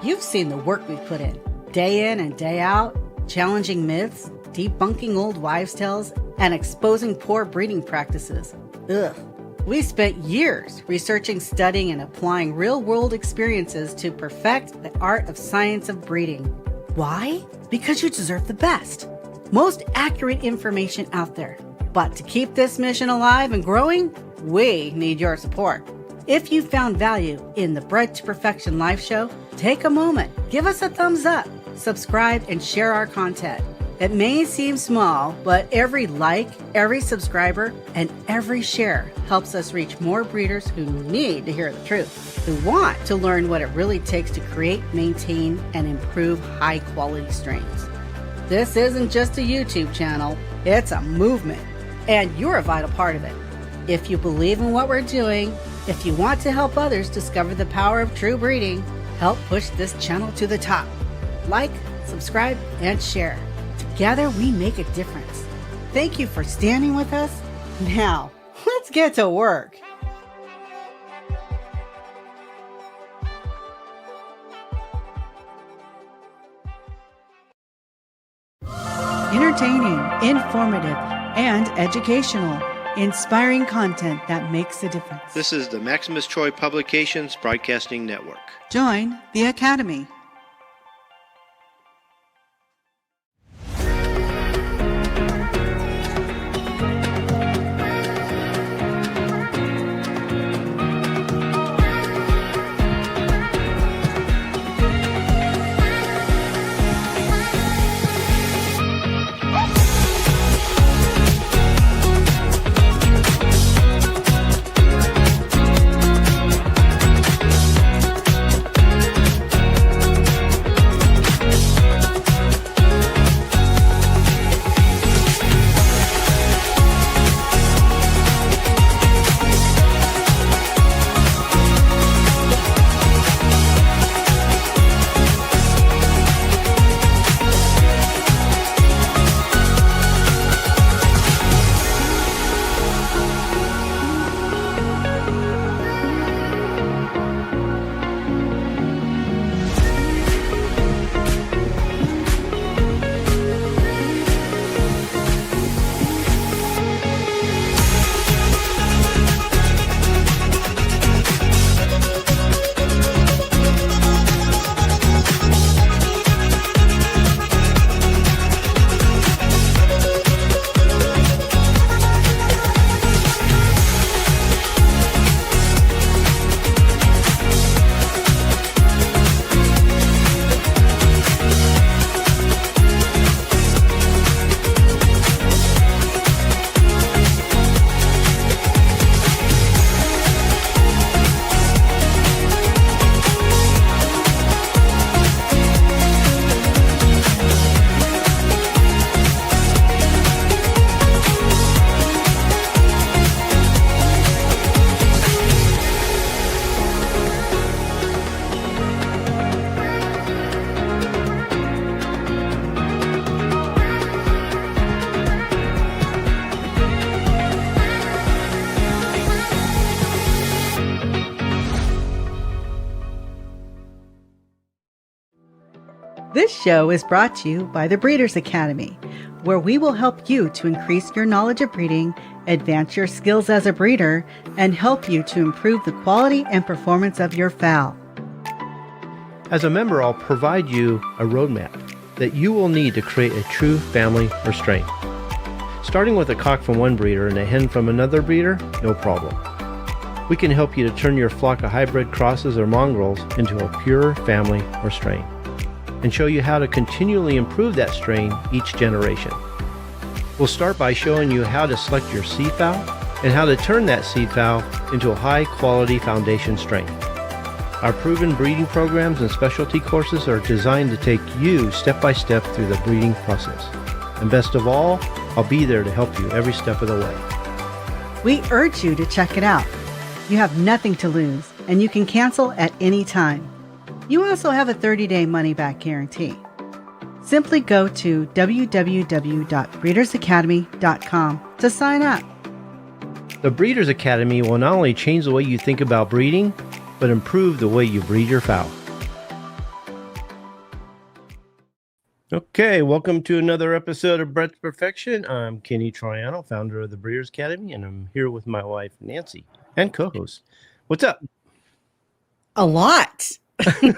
You've seen the work we put in, day in and day out, challenging myths, debunking old wives' tales, and exposing poor breeding practices. Ugh. We spent years researching, studying, and applying real-world experiences to perfect the art of science of breeding. Why? Because you deserve the best, most accurate information out there. But to keep this mission alive and growing, we need your support. If you found value in the Bred to Perfection live show, take a moment, give us a thumbs up, subscribe, and share our content. It may seem small, but every like, every subscriber, and every share helps us reach more breeders who need to hear the truth, who want to learn what it really takes to create, maintain, and improve high-quality strains. This isn't just a YouTube channel, it's a movement, and you're a vital part of it. If you believe in what we're doing, if you want to help others discover the power of true breeding, help push this channel to the top. Like, subscribe, and share. Together, we make a difference. Thank you for standing with us. Now, let's get to work. Entertaining, informative, and educational. Inspiring content that makes a difference. This is the Maximus Troy Publications Broadcasting Network. Join the Academy. This show is brought to you by the Breeders Academy, where we will help you to increase your knowledge of breeding, advance your skills as a breeder, and help you to improve the quality and performance of your fowl. As a member, I'll provide you a roadmap that you will need to create a true family or strain. Starting with a cock from one breeder and a hen from another breeder, no problem. We can help you to turn your flock of hybrid crosses or mongrels into a pure family or strain, and show you how to continually improve that strain each generation. We'll start by showing you how to select your seed fowl and how to turn that seed fowl into a high-quality foundation strain. Our proven breeding programs and specialty courses are designed to take you step by step through the breeding process. And best of all, I'll be there to help you every step of the way. We urge you to check it out. You have nothing to lose, and you can cancel at any time. You also have a 30-day money-back guarantee. Simply go to www.breedersacademy.com to sign up. The Breeders Academy will not only change the way you think about breeding, but improve the way you breed your fowl. Okay, welcome to another episode of Bred to Perfection. I'm Kenny Troiano, founder of the Breeders' Academy, and I'm here with my wife, Nancy, and co-host. What's up? A lot. I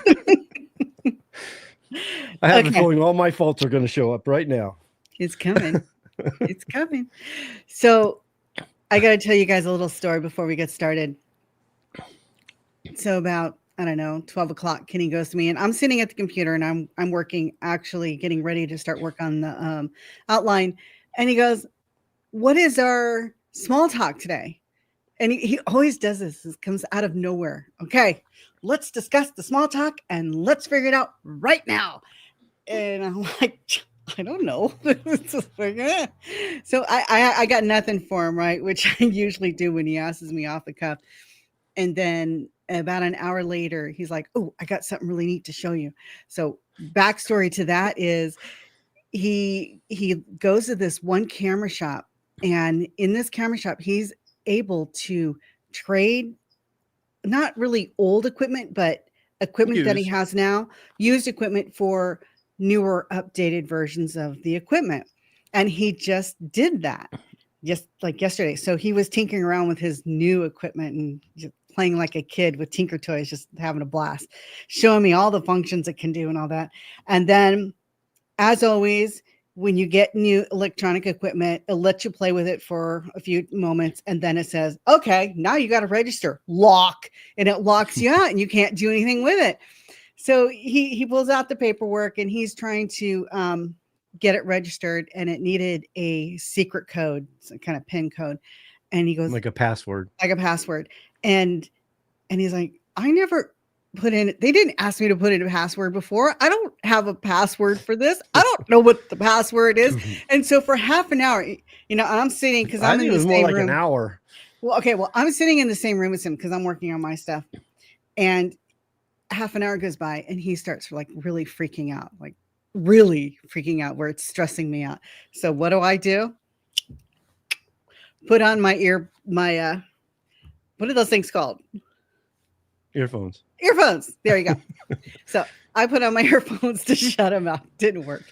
have a feeling all my faults are going to show up right now. It's coming. It's coming. So I got to tell you guys a little story before we get started. So about, I don't know, 12 o'clock, Kenny goes to me and I'm sitting at the computer and I'm working, actually getting ready to start work on the outline. And he goes, what is our small talk today? And he always does this. This comes out of nowhere. Okay, let's discuss the small talk and let's figure it out right now. And I'm like, I don't know. So I got nothing for him, right? Which I usually do when he asks me off the cuff. And then about an hour later, he's like, oh, I got something really neat to show you. So backstory to that is he goes to this one camera shop. And in this camera shop, he's able to trade not really old equipment, but equipment that he has now, used equipment for newer, updated versions of the equipment. And he just did that just like yesterday. So he was tinkering around with his new equipment and just playing like a kid with Tinker Toys, just having a blast, showing me all the functions it can do and all that. And then, as always, when you get new electronic equipment, it lets you play with it for a few moments. And then it says, okay, now you got to register, lock, and it locks you out and you can't do anything with it. So he pulls out the paperwork and he's trying to get it registered, and it needed a secret code, some kind of PIN code. And he goes, like a password. And he's like, I never put in, they didn't ask me to put in a password before. I don't have a password for this. I don't know what the password is. And so for half an hour, I'm sitting, because I'm in the same room. An hour. Well, okay. Well, I'm sitting in the same room as him because I'm working on my stuff. And half an hour goes by and he starts like really freaking out, where it's stressing me out. So what do? Put on my what are those things called? Earphones. There you go. So I put on my earphones to shut him out. Didn't work.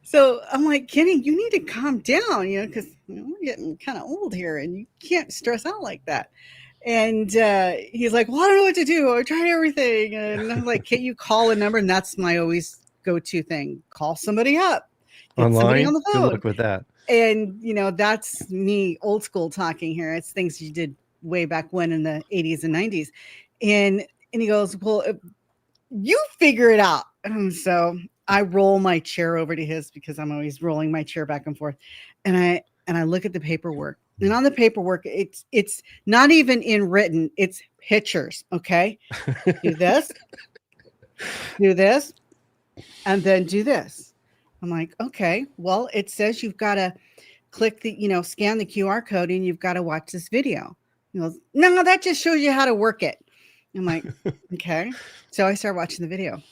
So I'm like, Kenny, you need to calm down, because we're getting kind of old here and you can't stress out like that. And he's like, well, I don't know what to do. I tried everything. And I'm like, can't you call a number? And that's my always go-to thing. Call somebody up. Online? On the phone. Good luck with that. And, that's me, old school talking here. It's things you did way back when in the 80s and 90s. And he goes, well, you figure it out. And so I roll my chair over to his, because I'm always rolling my chair back and forth. And I look at the paperwork. And on the paperwork, it's not even in written, it's pictures. Okay. Do this, and then do this. I'm like, okay, well, it says you've got to click the, scan the QR code and you've got to watch this video. He goes, no, that just shows you how to work it. I'm like, okay. So I start watching the video.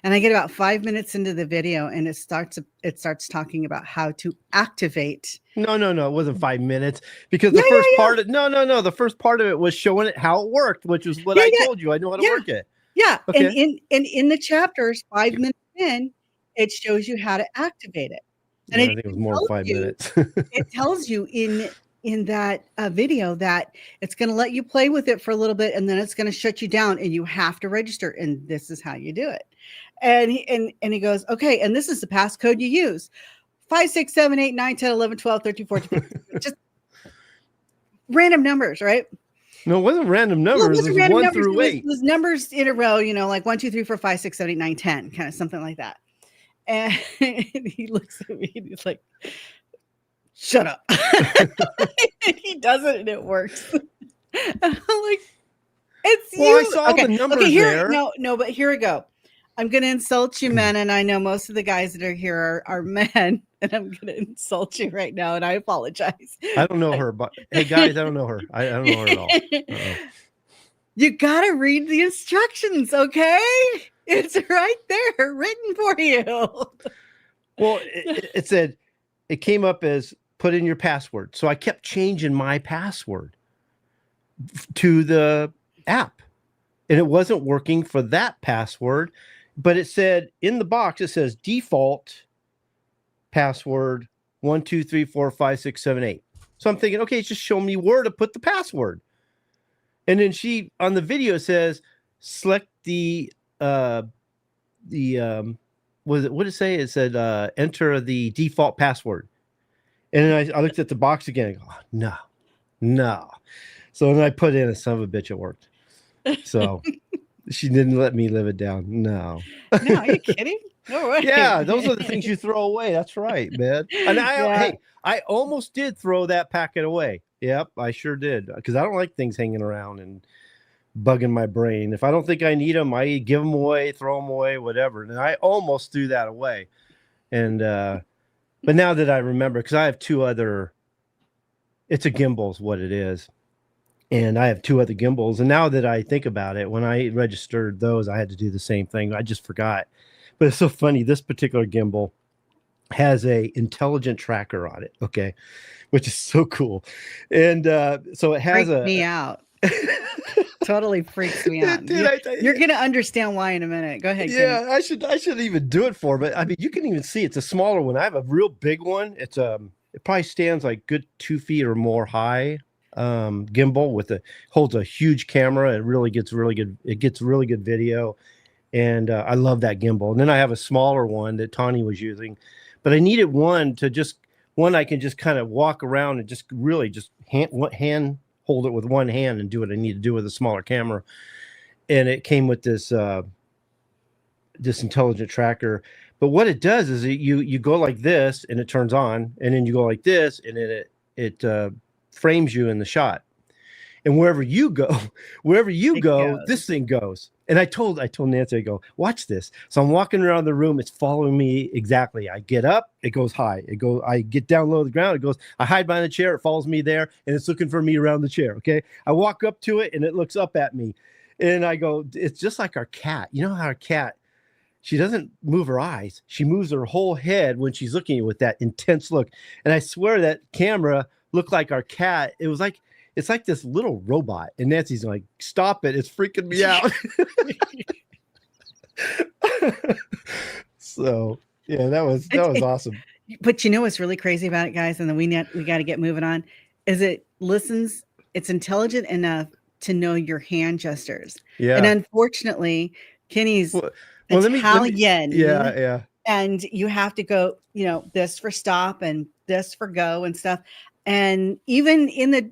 And I get about 5 minutes into the video and it starts talking about how to activate. No. It wasn't 5 minutes, because the first part of the first part of it was showing it how it worked, which is what I told you. I know how to work it. Yeah. Okay. And in the chapters, 5 minutes in, it shows you how to activate it. And I think it was more than 5 minutes. It tells you in that video that it's going to let you play with it for a little bit, and then it's going to shut you down, and you have to register. And this is how you do it. And he goes, okay, and this is the passcode you use: 5, 6, 7, 8, 9, 10, 11, 12, 13, 14, 15. Just random numbers, right? No, it wasn't random numbers. It was random 1 through 8. It was numbers in a row, like 1, 2, 3, 4, 5, 6, 7, 8, 9, 10, kind of something like that. And he looks at me and he's like, shut up. He does it and it works. And I'm like, it's you. I saw the numbers there. No, but here we go. I'm going to insult you, men. And I know most of the guys that are here are men. And I'm going to insult you right now. And I apologize. I don't know her, but hey, guys, I don't know her. I don't know her at all. Uh-oh. You got to read the instructions, okay? It's right there, written for you. Well, it said, it came up as put in your password. So I kept changing my password to the app, and it wasn't working for that password. but it said in the box, it says default password 1234567 8. So I'm thinking, okay, it's just show me where to put the password. And then she on the video says select the what did it say? It said enter the default password. And then I looked at the box again. I go, oh, no. So then I put in a son of a bitch. It worked. So she didn't let me live it down. No. No, are you kidding? No way. Yeah, those are the things you throw away. That's right, man. And I almost did throw that packet away. Yep, I sure did. Because I don't like things hanging around and bugging my brain. If I don't think I need them, I give them away, throw them away, whatever. And I almost threw that away. And but now that I remember, because I have two other, it's a gimbal is what it is. And I have two other gimbals. And now that I think about it, when I registered those, I had to do the same thing. I just forgot. But it's so funny. This particular gimbal has a intelligent tracker on it. Okay. Which is so cool. And so it has Freaked me out. Totally freaks me out. You're going to understand why in a minute. Go ahead. Yeah, I should even do it for, but I mean, you can even see it's a smaller one. I have a real big one. It's it probably stands like good 2 feet or more high. Gimbal holds a huge camera. It really gets really good. It gets really good video. And I love that gimbal. And then I have a smaller one that Tawny was using, but I needed one I can just kind of walk around and just really just hand hold it with one hand and do what I need to do with a smaller camera. And it came with this this intelligent tracker. But what it does is you go like this and it turns on, and then you go like this and then it frames you in the shot. And wherever you go, this thing goes. And I told Nancy, I go, watch this. So I'm walking around the room. It's following me exactly. I get up, it goes high. I get down low to the ground. It goes, I hide behind the chair. It follows me there. And it's looking for me around the chair. Okay. I walk up to it and it looks up at me. And I go, it's just like our cat. You know how our cat, she doesn't move her eyes. She moves her whole head when she's looking at you with that intense look. And I swear that camera looked like our cat. It's like this little robot, and Nancy's like, stop it. It's freaking me out. So yeah, that was awesome. But you know what's really crazy about it, guys? And then we got to get moving on. Is it listens? It's intelligent enough to know your hand gestures. Yeah. And unfortunately, Kenny's Italian. Yeah. And you have to go, this for stop and this for go and stuff. And even in the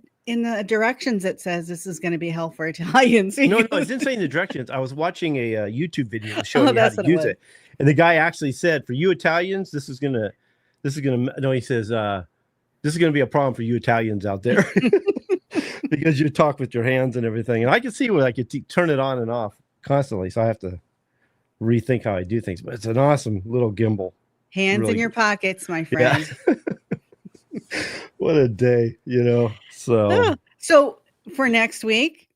directions, it says this is going to be hell for Italians. No, it didn't say in the directions. I was watching a YouTube video showing you how to use it. And the guy actually said, for you Italians, this is going to, he says, this is going to be a problem for you Italians out there because you talk with your hands and everything. And I can see where I could turn it on and off constantly. So I have to rethink how I do things, but it's an awesome little gimbal. Hands really in your pockets, my friend. Yeah. What a day, So for next week,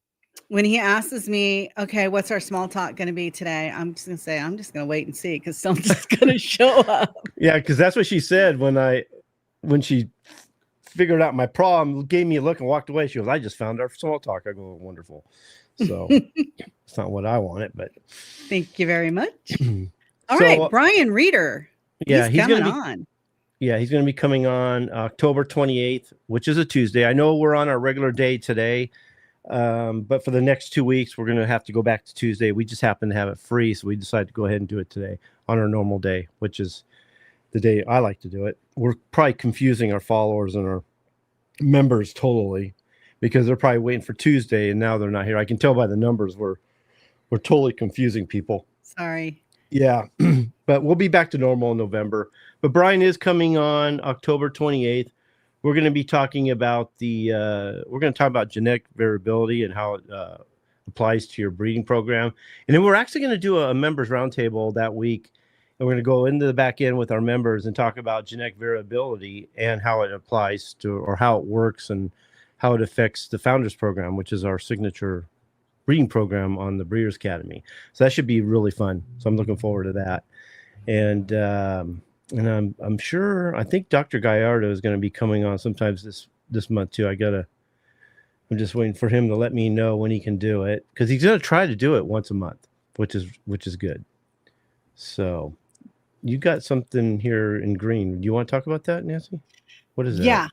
when he asks me, okay, what's our small talk going to be today? I'm just going to say, I'm just going to wait and see because something's going to show up. Yeah, because that's what she said when she figured out my problem, gave me a look and walked away. She goes, I just found our small talk. I go, wonderful. So it's not what I wanted, but thank you very much. All right, Brian Reeder. Yeah, he's coming on. Yeah, he's going to be coming on October 28th, which is a Tuesday. I know we're on our regular day today, but for the next 2 weeks, we're going to have to go back to Tuesday. We just happen to have it free, so we decided to go ahead and do it today on our normal day, which is the day I like to do it. We're probably confusing our followers and our members totally because they're probably waiting for Tuesday, and now they're not here. I can tell by the numbers we're totally confusing people. Sorry. Yeah, but we'll be back to normal in November. But Brian is coming on October 28th. We're going to be talking about genetic variability and how it applies to your breeding program. And then we're actually going to do a members roundtable that week. And we're going to go into the back end with our members and talk about genetic variability and how it applies to, or how it works and how it affects the Founders Program, which is our signature breeding program on the Breeders' Academy. So that should be really fun. So I'm looking forward to that. And I'm sure, I think Dr. Gallardo is going to be coming on sometimes this month too. I'm just waiting for him to let me know when he can do it, because he's going to try to do it once a month, which is good. So you got something here in green. Do you want to talk about that, Nancy? What is that? Yeah.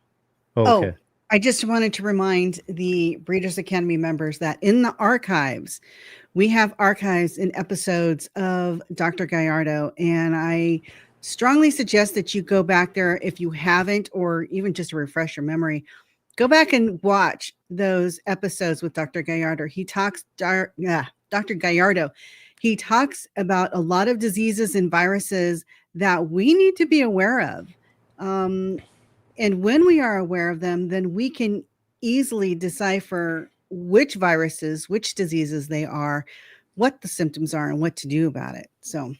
Oh, okay. I just wanted to remind the Breeders Academy members that in the archives, we have archives in episodes of Dr. Gallardo, and I strongly suggest that you go back there if you haven't, or even just to refresh your memory. Go back and watch those episodes with Dr. Gallardo. Dr. Gallardo. He talks about a lot of diseases and viruses that we need to be aware of. And when we are aware of them, then we can easily decipher which viruses, which diseases they are, what the symptoms are, and what to do about it. So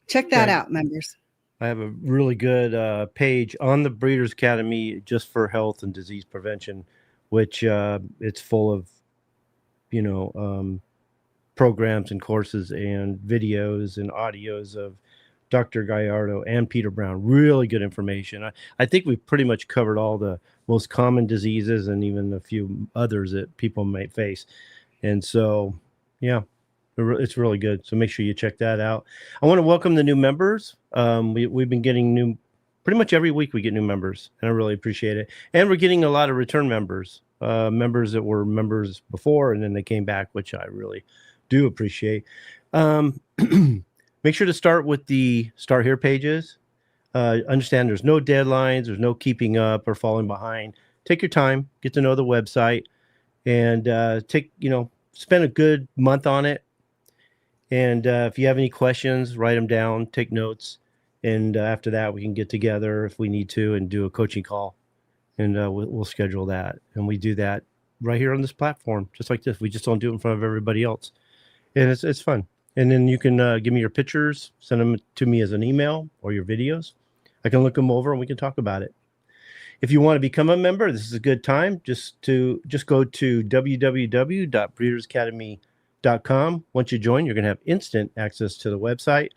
check that out, members. I have a really good page on the Breeders Academy just for health and disease prevention, which it's full of, programs and courses and videos and audios of Dr. Gallardo and Peter Brown. Really good information. I think we've pretty much covered all the most common diseases and even a few others that people might face. And so, yeah, it's really good. So make sure you check that out. I want to welcome the new members. We've been getting pretty much every week we get new members, and I really appreciate it. And we're getting a lot of return members, members that were members before, and then they came back, which I really do appreciate. Make sure to start with the Start Here pages. Understand there's no deadlines, there's no keeping up or falling behind. Take your time, get to know the website, and spend a good month on it. And if you have any questions, write them down, take notes. And after that, we can get together if we need to and do a coaching call. And we'll schedule that. And we do that right here on this platform, just like this. We just don't do it in front of everybody else. And it's fun. And then you can give me your pictures, send them to me as an email or your videos. I can look them over and we can talk about it. If you want to become a member, this is a good time. Just go to www.breedersacademy.com. Once you join, you're going to have instant access to the website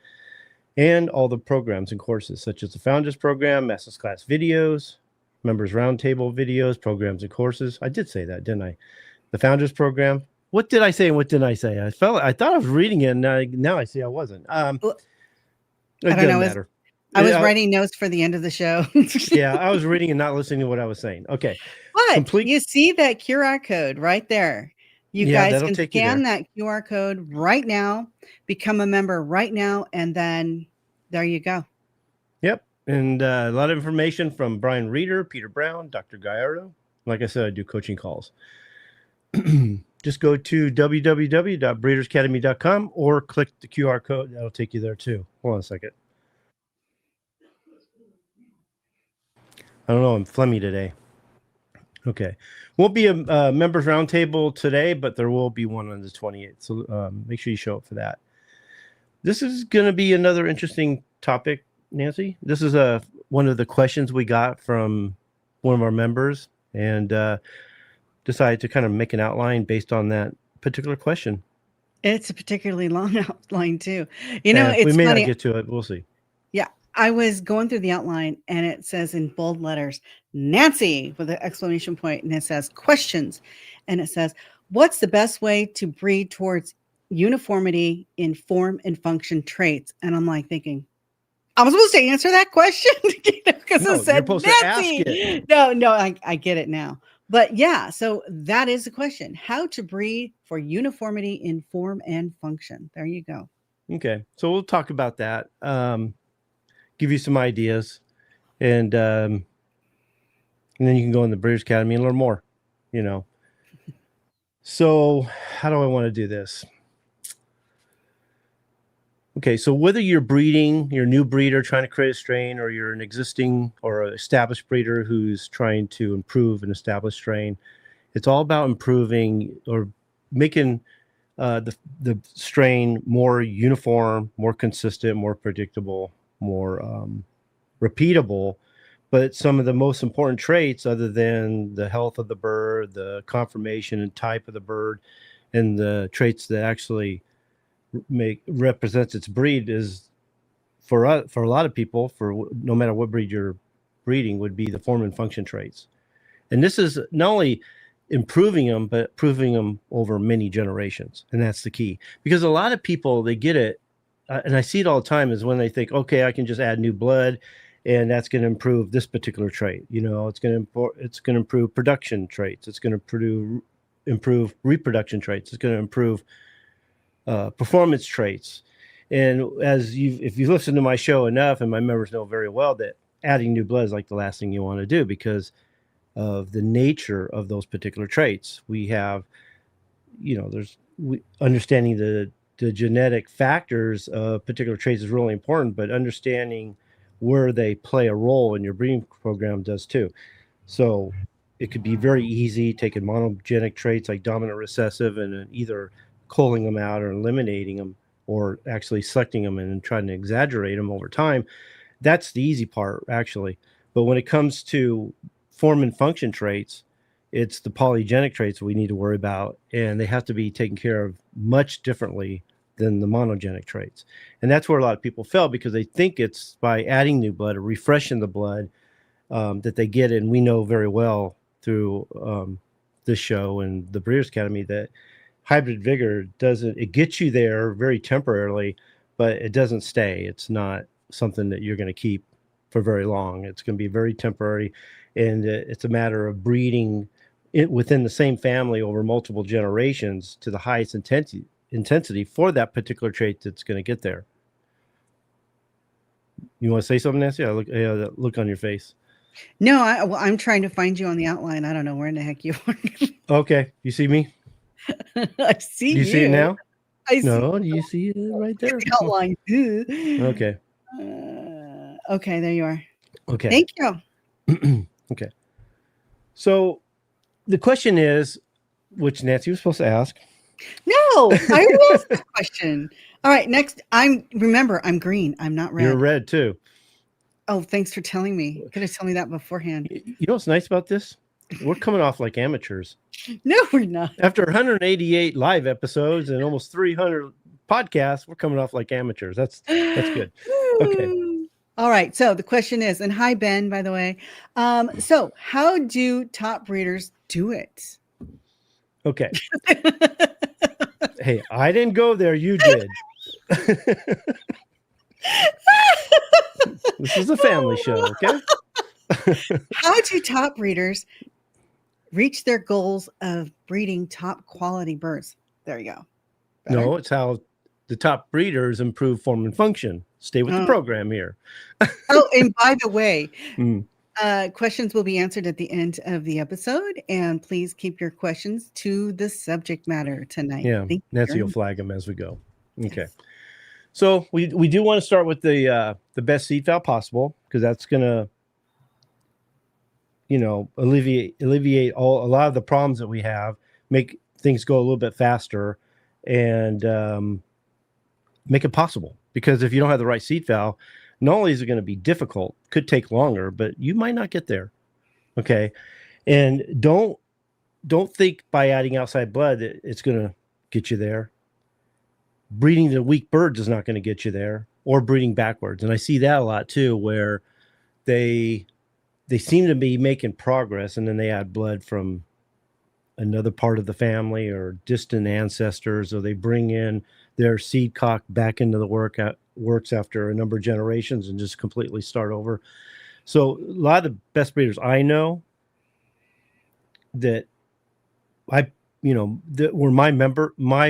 and all the programs and courses, such as the Founders Program, Masters Class videos, Members Roundtable videos, programs and courses. I did say that, didn't I? The Founders Program. What did I say and what didn't I say? I thought I was reading it, and now I see I wasn't. I don't know. Matter. I was writing notes for the end of the show. Yeah, I was reading and not listening to what I was saying. Okay. But you see that QR code right there. You guys can scan that QR code right now, become a member right now, and then there you go. Yep. And a lot of information from Brian Reeder, Peter Brown, Dr. Gallardo. Like I said, I do coaching calls. Just go to www.breedersacademy.com or click the QR code. That'll take you there too. Hold on a second. I don't know. I'm phlegmy today. Okay. Won't be a members roundtable today, but there will be one on the 28th. So make sure you show up for that. This is going to be another interesting topic, Nancy. This is one of the questions we got from one of our members, and decided to kind of make an outline based on that particular question. It's a particularly long outline too. It's we may funny. not get to it. We'll see. Yeah. I was going through the outline and it says in bold letters, Nancy with an exclamation point, and it says questions. And it says, what's the best way to breed towards uniformity in form and function traits? And I'm like thinking, I'm supposed to answer that question because it said Nancy. No, I get it now. But yeah, so that is the question. How to breed for uniformity in form and function. There you go. Okay. So we'll talk about that. Give you some ideas. And then you can go in the Breeders Academy and learn more, So how do I want to do this? Okay, so whether you're breeding, you're a new breeder trying to create a strain, or you're an existing or an established breeder who's trying to improve an established strain, it's all about improving or making the strain more uniform, more consistent, more predictable, more repeatable. But some of the most important traits, other than the health of the bird, the conformation and type of the bird, and the traits that actually represents its breed, is for a lot of people, for no matter what breed you're breeding, would be the form and function traits. And this is not only improving them, but proving them over many generations. And that's the key, because a lot of people, they get it and I see it all the time, is when they think, okay, I can just add new blood and that's going to improve this particular trait. It's going to improve production traits. It's going to improve reproduction traits. It's going to improve performance traits. And if you listen to my show enough, and my members know very well that adding new blood is like the last thing you want to do because of the nature of those particular traits. We have, understanding the genetic factors of particular traits is really important, but understanding where they play a role in your breeding program does too. So it could be very easy taking monogenic traits like dominant recessive and either culling them out or eliminating them, or actually selecting them and trying to exaggerate them over time. That's the easy part, actually. But when it comes to form and function traits, it's the polygenic traits we need to worry about, and they have to be taken care of much differently than the monogenic traits. And that's where a lot of people fail, because they think it's by adding new blood or refreshing the blood that they get it. And we know very well through this show and the Breeders' Academy that hybrid vigor it gets you there very temporarily, but it doesn't stay. It's not something that you're going to keep for very long. It's going to be very temporary, and it's a matter of breeding it within the same family over multiple generations to the highest intensity for that particular trait that's going to get there. You want to say something, Nancy? That look on your face. No, I'm trying to find you on the outline. I don't know where in the heck you are. Okay, you see me? I see you. You see it now? No, you see it right there? The outline. Okay. Okay, there you are. Okay. Thank you. Okay. So the question is, which Nancy was supposed to ask. No, I already asked this question. All right, next. Remember, I'm green. I'm not red. You're red too. Oh, thanks for telling me. Could have told me that beforehand. You know what's nice about this? We're coming off like amateurs. No, we're not. After 188 live episodes and almost 300 podcasts, we're coming off like amateurs. That's good. Okay. All right. So the question is, and hi, Ben, by the way. So how do top breeders do it? Okay. Hey, I didn't go there. You did. This is a family show, okay? How do top breeders reach their goals of breeding top quality birds? There you go. Better? No, it's how the top breeders improve form and function. Stay with the program here. Oh, and by the way, questions will be answered at the end of the episode, and please keep your questions to the subject matter tonight. Yeah, Nancy will flag them as we go. Okay. Yes. So we do want to start with the best seed fowl possible, because that's going to, alleviate a lot of the problems that we have, make things go a little bit faster, and make it possible. Because if you don't have the right seed fowl, not only is it going to be difficult, could take longer, but you might not get there. Okay. And don't think by adding outside blood that it's going to get you there. Breeding the weak birds is not going to get you there, or breeding backwards. And I see that a lot too, where they seem to be making progress, and then they add blood from another part of the family or distant ancestors, or they bring in their seed cock back into the works after a number of generations and just completely start over. So a lot of the best breeders I know that that were my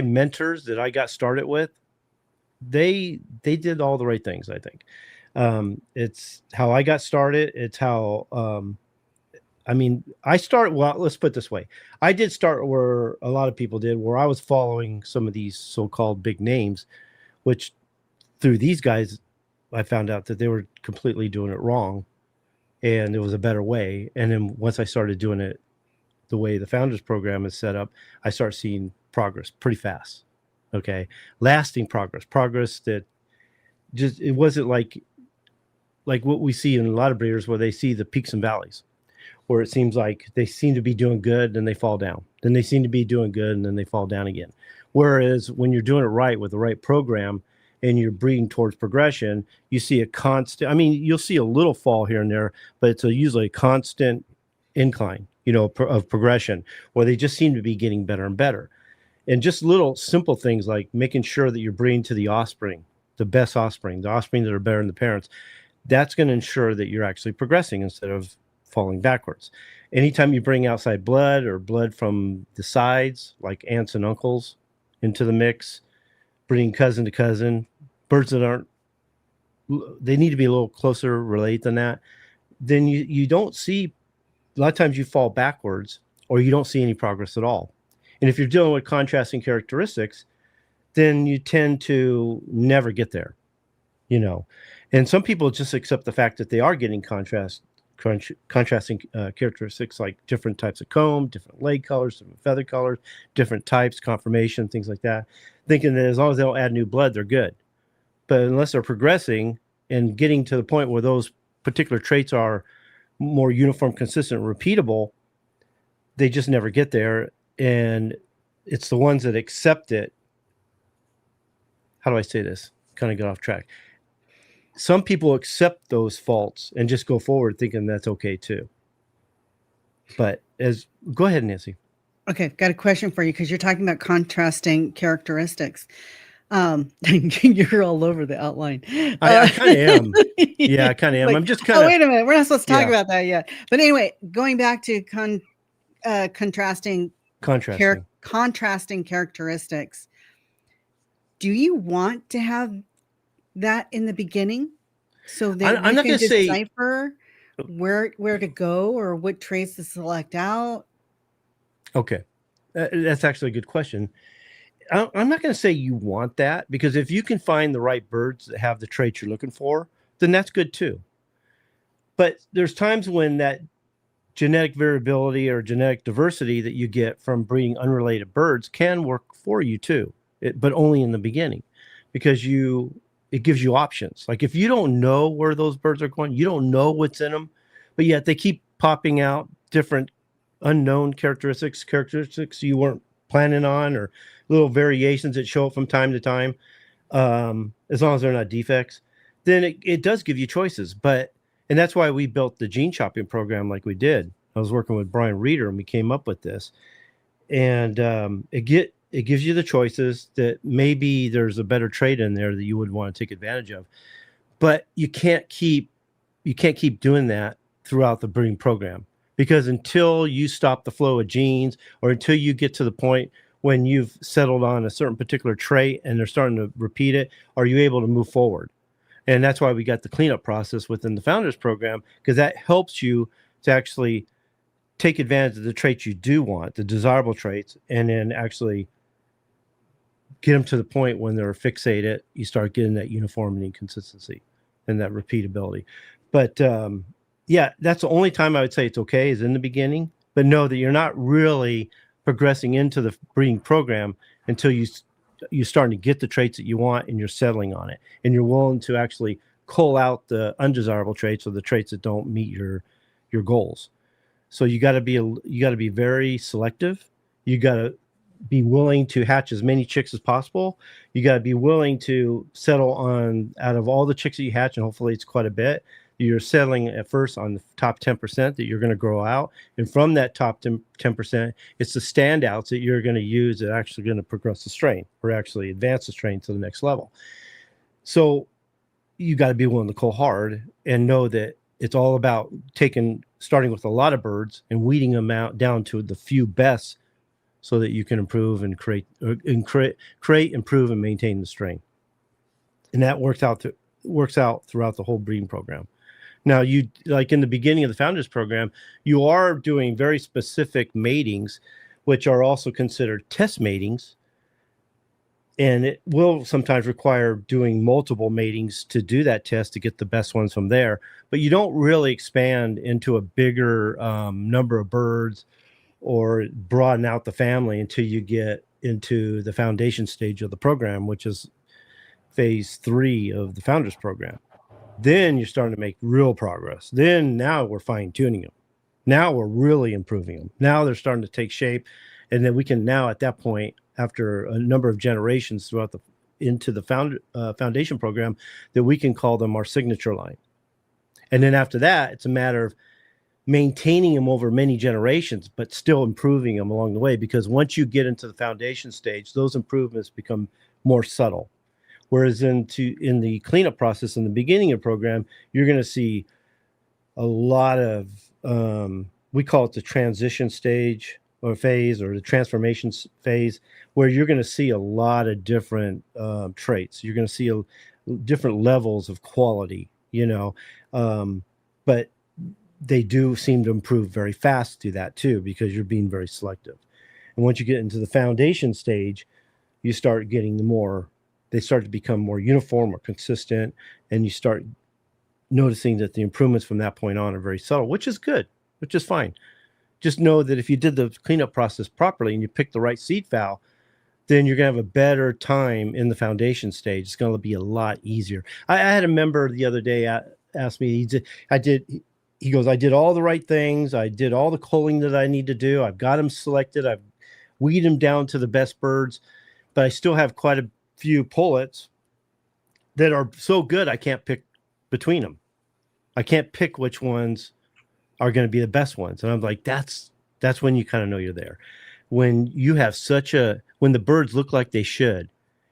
mentors that I got started with, they did all the right things, I think. It's how I got started. It's how, let's put it this way. I did start where a lot of people did, where I was following some of these so-called big names, which through these guys, I found out that they were completely doing it wrong, and there was a better way. And then once I started doing it the way the Founders Program is set up, I start seeing progress pretty fast. Okay. Lasting progress that just, it wasn't like what we see in a lot of breeders, where they see the peaks and valleys, where it seems like they seem to be doing good and they fall down. Then they seem to be doing good and then they fall down again. Whereas when you're doing it right with the right program and you're breeding towards progression, you see a constant, you'll see a little fall here and there, but it's usually a constant incline, of progression, where they just seem to be getting better and better. And just little simple things like making sure that you're breeding to the offspring the best offspring, the offspring that are better than the parents, that's going to ensure that you're actually progressing instead of falling backwards. Anytime you bring outside blood or blood from the sides, like aunts and uncles, into the mix, bringing cousin to cousin, birds that aren't, they need to be a little closer related than that, then you don't see, a lot of times you fall backwards or you don't see any progress at all. And if you're dealing with contrasting characteristics, then you tend to never get there, you know. And some people just accept the fact that they are getting contrasting characteristics, like different types of comb, different leg colors, different feather colors, different types, conformation, things like that, thinking that as long as they don't add new blood, they're good. But unless they're progressing and getting to the point where those particular traits are more uniform, consistent, repeatable, they just never get there. And it's the ones that accept it. How do I say this? Kind of got off track. Some people accept those faults and just go forward thinking that's okay too. But go ahead, Nancy. Okay, got a question for you because you're talking about contrasting characteristics. You're all over the outline. I kind of am. Yeah, I kind of am. Like, I'm just kind of. Oh, wait a minute. We're not supposed to talk about that yet. But anyway, going back to contrasting characteristics. Do you want to have that in the beginning so that I'm you not can going to say decipher where to go or what traits to select out? Okay, that's actually a good question. I'm not going to say you want that, because if you can find the right birds that have the traits you're looking for, then that's good too. But there's times when that genetic variability or genetic diversity that you get from breeding unrelated birds can work for you too, but only in the beginning, because it gives you options. Like if you don't know where those birds are going, you don't know what's in them, but yet they keep popping out different unknown characteristics you weren't planning on, or little variations that show up from time to time, as long as they're not defects, then it does give you choices. And that's why we built the gene chopping program like we did. I was working with Brian Reeder and we came up with this. And it gives you the choices that maybe there's a better trait in there that you would want to take advantage of. But you can't keep doing that throughout the breeding program, because until you stop the flow of genes, or until you get to the point when you've settled on a certain particular trait and they're starting to repeat it, are you able to move forward? And that's why we got the cleanup process within the Founders Program, because that helps you to actually take advantage of the traits you do want, the desirable traits, and then actually get them to the point when they're fixated, you start getting that uniformity and consistency and that repeatability. But yeah, that's the only time I would say it's okay, is in the beginning. But know that you're not really progressing into the breeding program until you're starting to get the traits that you want and you're settling on it, and you're willing to actually cull out the undesirable traits or the traits that don't meet your goals. So you got to be very selective. You got to be willing to hatch as many chicks as possible. You got to be willing to settle on, out of all the chicks that you hatch, and hopefully it's quite a bit, you're settling at first on the top 10% that you're going to grow out. And from that top 10%, it's the standouts that you're going to use that are actually going to progress the strain or actually advance the strain to the next level. So you got to be willing to cull hard and know that it's all about starting with a lot of birds and weeding them out down to the few best, so that you can improve and create, improve, and maintain the strain. And that works out throughout the whole breeding program. Now, you, like in the beginning of the Founders Program, you are doing very specific matings, which are also considered test matings. And it will sometimes require doing multiple matings to do that test to get the best ones from there. But you don't really expand into a bigger number of birds or broaden out the family until you get into the foundation stage of the program, which is phase 3 of the Founders Program. Then you're starting to make real progress. Then now we're fine tuning them. Now we're really improving them. Now they're starting to take shape. And then we can now, at that point, after a number of generations into the foundation program, that we can call them our signature line. And then after that, it's a matter of maintaining them over many generations, but still improving them along the way. Because once you get into the foundation stage, those improvements become more subtle. Whereas in the cleanup process in the beginning of the program, you're going to see a lot of we call it the transition stage or phase, or the transformation phase, where you're going to see a lot of different traits. You're going to see different levels of quality, but they do seem to improve very fast through that too, because you're being very selective. And once you get into the foundation stage, you start getting they start to become more uniform or consistent, and you start noticing that the improvements from that point on are very subtle, which is good, which is fine. Just know that if you did the cleanup process properly and you pick the right seed fowl, then you're going to have a better time in the foundation stage. It's going to be a lot easier. I had a member the other day ask me, he goes, I did all the right things. I did all the culling that I need to do. I've got them selected. I've weeded them down to the best birds, but I still have quite a few pullets that are so good I can't pick between them. I can't pick which ones are going to be the best ones. And I'm like, that's when you kind of know you're there. When you have when the birds look like they should,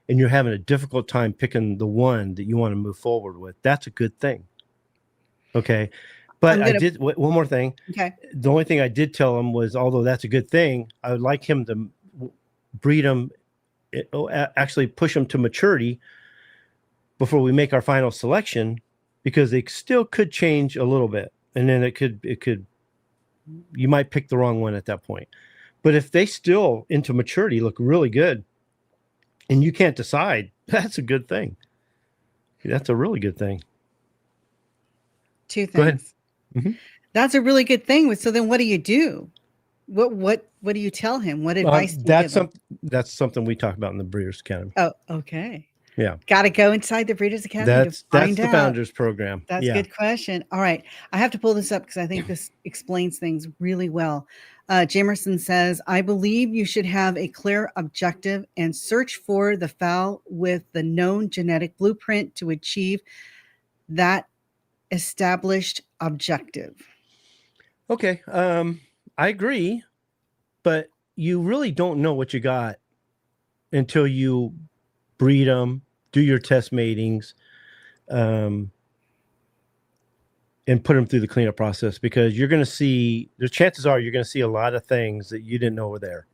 and you're having a difficult time picking the one that you want to move forward with, that's a good thing. Okay. But I did one more thing. Okay. The only thing I did tell him was, although that's a good thing, I would like him to breed them, actually push them to maturity before we make our final selection, because they still could change a little bit. And then you might pick the wrong one at that point. But if they still into maturity look really good and you can't decide, that's a good thing. That's a really good thing. Two things. Go ahead. Mm-hmm. That's a really good thing. So then what do you do? What do you tell him? What advice do you give him? That's something we talk about in the Breeders' Academy. Oh, okay. Yeah. Got to go inside the Breeders' Academy to find out. That's the Founders Program. That's a good question. All right. I have to pull this up because I think this explains things really well. Jamerson says, I believe you should have a clear objective and search for the fowl with the known genetic blueprint to achieve that established objective. Okay. I agree, but you really don't know what you got until you breed them, do your test matings, and put them through the cleanup process, because you're going to see, the chances are you're going to see a lot of things that you didn't know were there.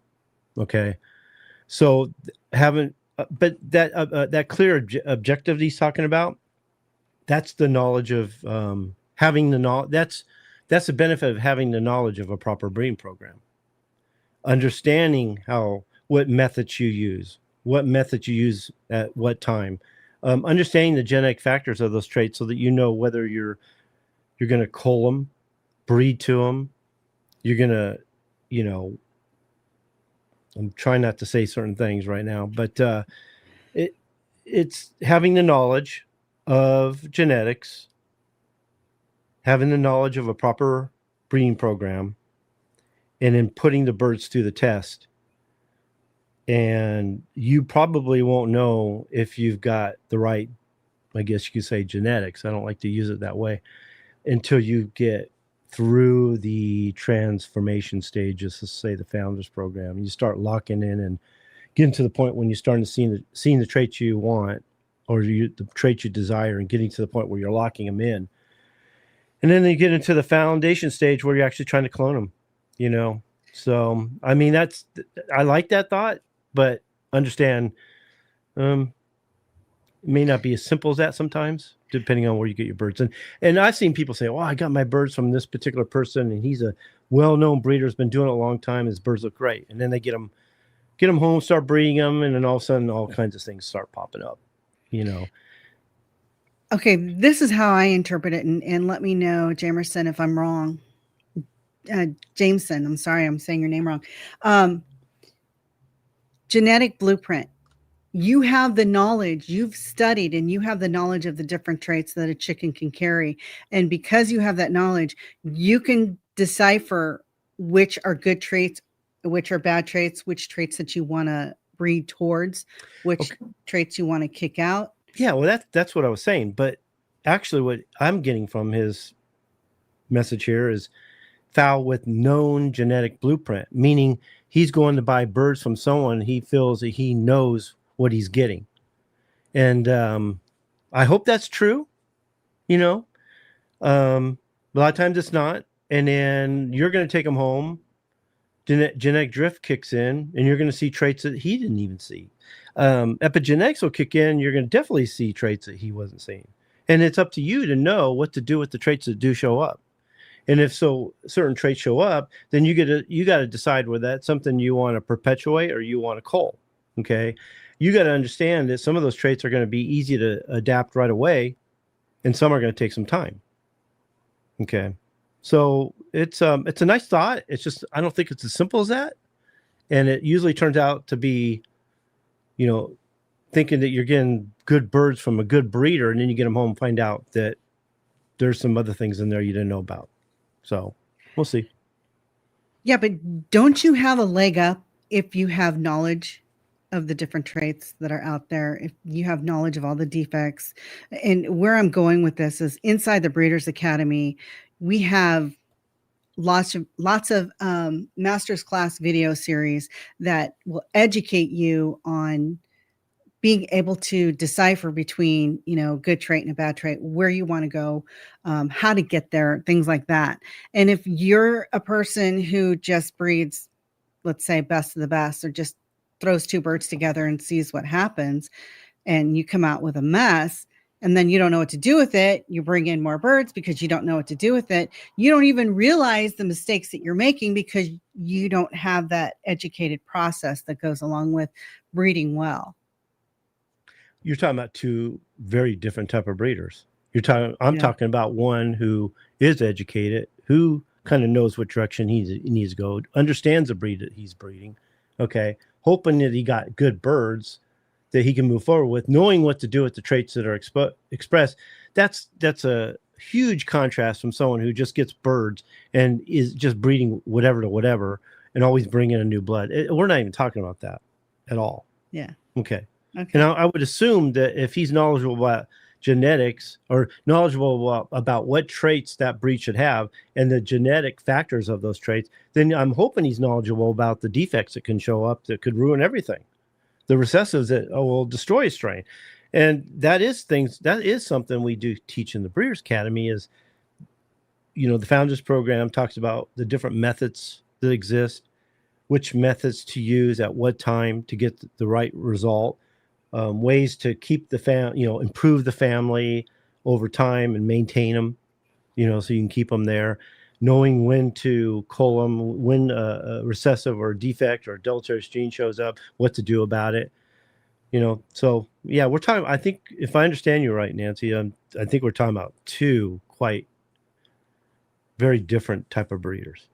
Okay. So but that clear objective he's talking about, that's the knowledge of having the knowledge. That's the benefit of having the knowledge of a proper breeding program. Understanding what methods you use at what time, understanding the genetic factors of those traits so that you know whether you're going to cull them, breed to them. You're going to, I'm trying not to say certain things right now, but it's having the knowledge of genetics, having the knowledge of a proper breeding program, and then putting the birds through the test. And you probably won't know if you've got the right, I guess you could say, genetics. I don't like to use it that way, until you get through the transformation stages, let's say the Founders Program. You start locking in and getting to the point when you're starting to seeing the traits you want, or the traits you desire, and getting to the point where you're locking them in. And then you get into the foundation stage where you're actually trying to clone them, So, I mean, I like that thought, but understand, it may not be as simple as that sometimes, depending on where you get your birds. And I've seen people say, well, I got my birds from this particular person, and he's a well-known breeder, has been doing it a long time, his birds look great. And then they get them home, start breeding them, and then all of a sudden all kinds of things start popping up, Okay, this is how I interpret it, and let me know, Jamerson, if I'm wrong. Jameson, I'm sorry, I'm saying your name wrong. Genetic blueprint. You have the knowledge, you've studied, and you have the knowledge of the different traits that a chicken can carry. And because you have that knowledge, you can decipher which are good traits, which are bad traits, which traits that you want to breed towards, which traits you want to kick out. Yeah, well, that's what I was saying. But actually what I'm getting from his message here is fowl with known genetic blueprint, meaning he's going to buy birds from someone he feels that he knows what he's getting. And I hope that's true. You know, a lot of times it's not. And then you're going to take them home. Genetic drift kicks in, and you're going to see traits that he didn't even see. Epigenetics will kick in. You're going to definitely see traits that he wasn't seeing. And it's up to you to know what to do with the traits that do show up. And if so, certain traits show up, then you got to decide whether that's something you want to perpetuate or you want to cull. Okay. You got to understand that some of those traits are going to be easy to adapt right away, and some are going to take some time. Okay. So it's a nice thought. It's just, I don't think it's as simple as that. And it usually turns out to be, thinking that you're getting good birds from a good breeder, and then you get them home and find out that there's some other things in there you didn't know about. So we'll see. Yeah, but don't you have a leg up if you have knowledge of the different traits that are out there, if you have knowledge of all the defects? And where I'm going with this is inside the Breeders Academy, we have lots of master's class video series that will educate you on being able to decipher between, good trait and a bad trait, where you want to go, how to get there, things like that. And if you're a person who just breeds, let's say, best of the best, or just throws two birds together and sees what happens, and you come out with a mess, and then you don't know what to do with it, you bring in more birds because you don't know what to do with it. You don't even realize the mistakes that you're making because you don't have that educated process that goes along with breeding well. You're talking about two very different type of breeders. I'm talking about one who is educated, who kind of knows what direction he needs to go, understands the breed that he's breeding. Okay. Hoping that he got good birds that he can move forward with, knowing what to do with the traits that are expressed. That's a huge contrast from someone who just gets birds and is just breeding whatever to whatever and always bringing a new blood. We're not even talking about that at all. Yeah. Okay. And I would assume that if he's knowledgeable about genetics or knowledgeable about what traits that breed should have and the genetic factors of those traits, then I'm hoping he's knowledgeable about the defects that can show up that could ruin everything. The recessives that will destroy a strain. And that is something we do teach in the Breeders' Academy is, the Founders Program talks about the different methods that exist, which methods to use at what time to get the right result. Ways to keep improve the family over time and maintain them, so you can keep them there, knowing when to cull them, when a recessive or a defect or a deleterious gene shows up, what to do about it, So yeah, we're talking, I think if I understand you right, Nancy, I think we're talking about two quite very different type of breeders.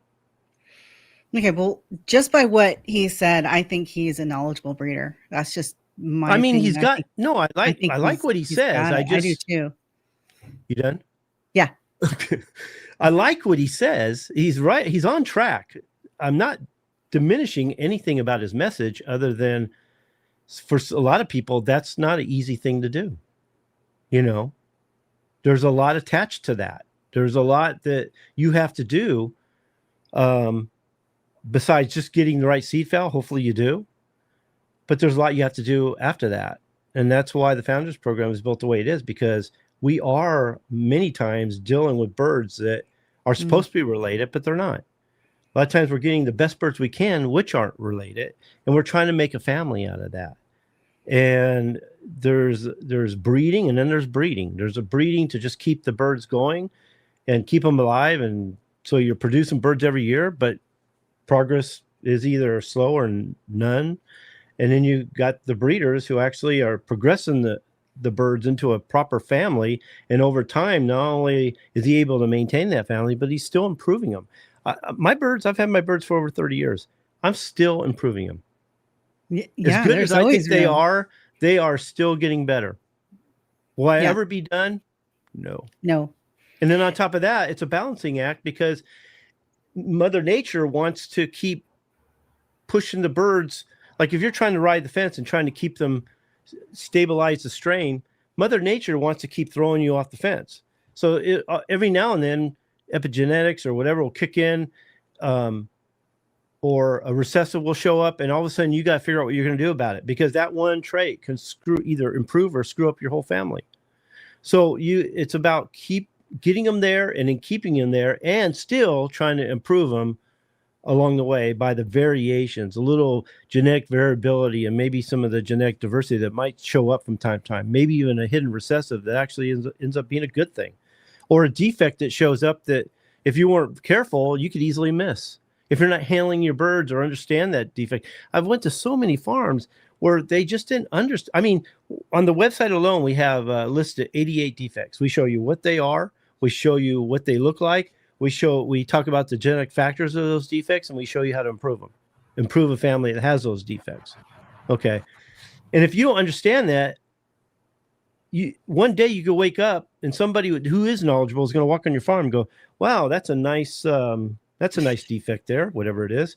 Okay. Well, just by what he said, I think he's a knowledgeable breeder. That's just my opinion. He's got I like what he says. I do too. You done? Yeah. I like what he says. He's right. He's on track. I'm not diminishing anything about his message other than for a lot of people, that's not an easy thing to do. There's a lot attached to that. There's a lot that you have to do. Besides just getting the right seed fowl, hopefully you do. But there's a lot you have to do after that. And that's why the Founders Program is built the way it is, because we are many times dealing with birds that are supposed to be related, but they're not. A lot of times we're getting the best birds we can, which aren't related, and we're trying to make a family out of that. And there's breeding, and then there's breeding. There's a breeding to just keep the birds going and keep them alive. And so you're producing birds every year, but progress is either slow or none. And then you got the breeders who actually are progressing the birds into a proper family. And over time, not only is he able to maintain that family, but he's still improving them. My birds, I've had my birds for over 30 years. I'm still improving them. Yeah, as good as I think they are still getting better. Will I ever be done? No. And then on top of that, it's a balancing act because Mother Nature wants to keep pushing the birds. Like if you're trying to ride the fence and trying to keep them stabilize the strain, Mother Nature wants to keep throwing you off the fence. So every now and then epigenetics or whatever will kick in. or a recessive will show up, and all of a sudden you got to figure out what you're going to do about it, because that one trait can either improve or screw up your whole family. So it's about getting them there and then keeping them there, and still trying to improve them along the way by the variations, a little genetic variability, and maybe some of the genetic diversity that might show up from time to time. Maybe even a hidden recessive that actually ends up being a good thing, or a defect that shows up that if you weren't careful, you could easily miss. If you're not handling your birds or understand that defect. I've went to so many farms where they just didn't understand. I mean, on the website alone, we have listed 88 defects. We show you what they are. We show you what they look like. We talk about the genetic factors of those defects, and we show you how to improve them. Improve a family that has those defects. Okay. And if you don't understand that, one day you could wake up and somebody who is knowledgeable is going to walk on your farm and go, wow, that's a nice defect there, whatever it is.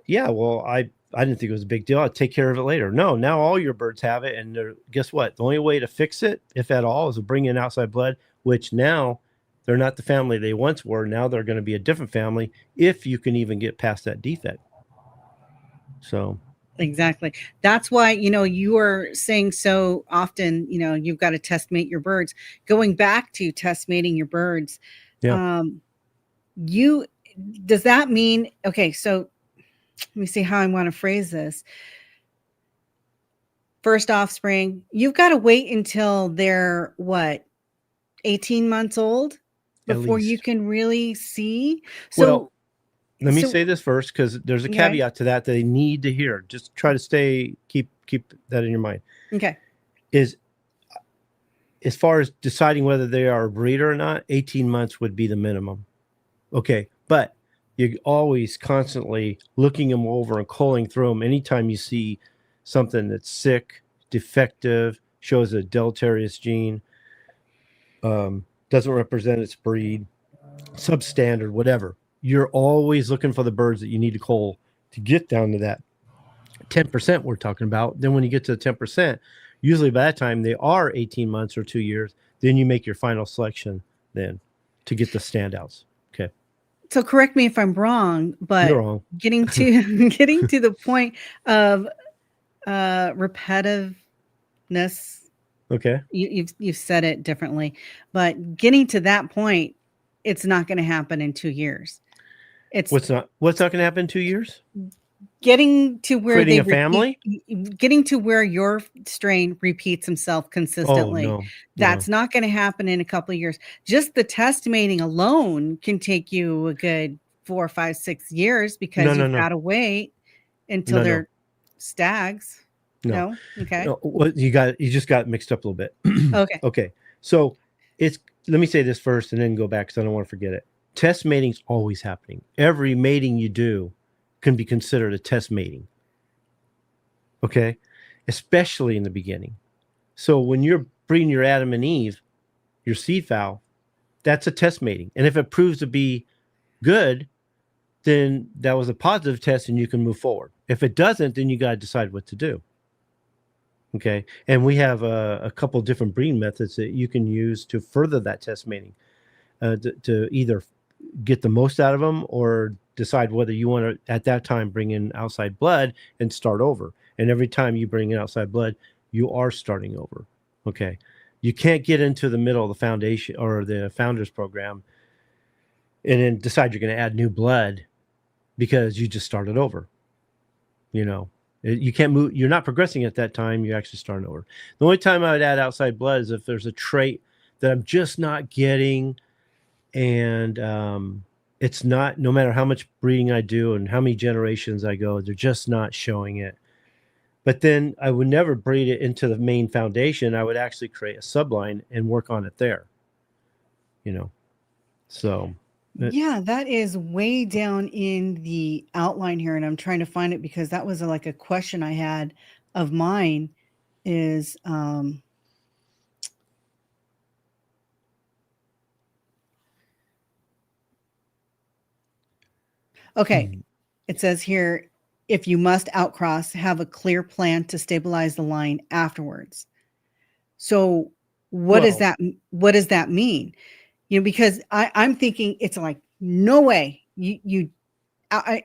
Yeah, well, I didn't think it was a big deal. I'll take care of it later. No, now all your birds have it. And guess what? The only way to fix it, if at all, is to bring in outside blood, which now they're not the family they once were. Now they're going to be a different family if you can even get past that defect. So exactly. That's why, you are saying so often, you've got to test mate your birds. Going back to test mating your birds, yeah. Does that mean, okay, so let me see how I want to phrase this. First offspring, you've got to wait until they're 18 months old before you can really see. So well, let me say this first, because there's a caveat to that they need to hear. Just try to keep that in your mind. Okay. Is as far as deciding whether they are a breeder or not, 18 months would be the minimum. Okay. But you're always constantly looking them over and culling through them. Anytime you see something that's sick, defective, shows a deleterious gene, doesn't represent its breed, substandard, whatever, you're always looking for the birds that you need to cull to get down to that 10% we're talking about. Then when you get to the 10%, usually by that time they are 18 months or 2 years. Then you make your final selection then to get the standouts. Okay. So correct me if I'm wrong, but you're wrong. getting to the point of repetitiveness. Okay. You've said it differently, but getting to that point, it's not going to happen in 2 years. What's not going to happen in 2 years? Getting to where creating a family, getting to where your strain repeats himself consistently. Oh, no, that's not going to happen in a couple of years. Just the test mating alone can take you a good 4, 5, 6 years, because you've got to wait until they're stags. No. Okay. No, you just got mixed up a little bit. Okay. Okay. So let me say this first and then go back, because I don't want to forget it. Test mating's always happening. Every mating you do can be considered a test mating. Okay. Especially in the beginning. So when you're breeding your Adam and Eve, your seed fowl, that's a test mating. And if it proves to be good, then that was a positive test and you can move forward. If it doesn't, then you got to decide what to do. Okay. And we have a couple of different breeding methods that you can use to further that test mating, to either get the most out of them or decide whether you want to, at that time, bring in outside blood and start over. And every time you bring in outside blood, you are starting over. Okay. You can't get into the middle of the foundation or the founders program and then decide you're going to add new blood because you just started over. You can't move. You're not progressing at that time. You're actually starting over. The only time I would add outside blood is if there's a trait that I'm just not getting, and it's not, no matter how much breeding I do and how many generations I go, they're just not showing it. But then I would never breed it into the main foundation. I would actually create a subline and work on it there. So. Yeah, that is way down in the outline here, and I'm trying to find it because that was like a question I had of mine is okay. It says here, if you must outcross, have a clear plan to stabilize the line afterwards. So what does that mean? Because I'm thinking it's like, no way you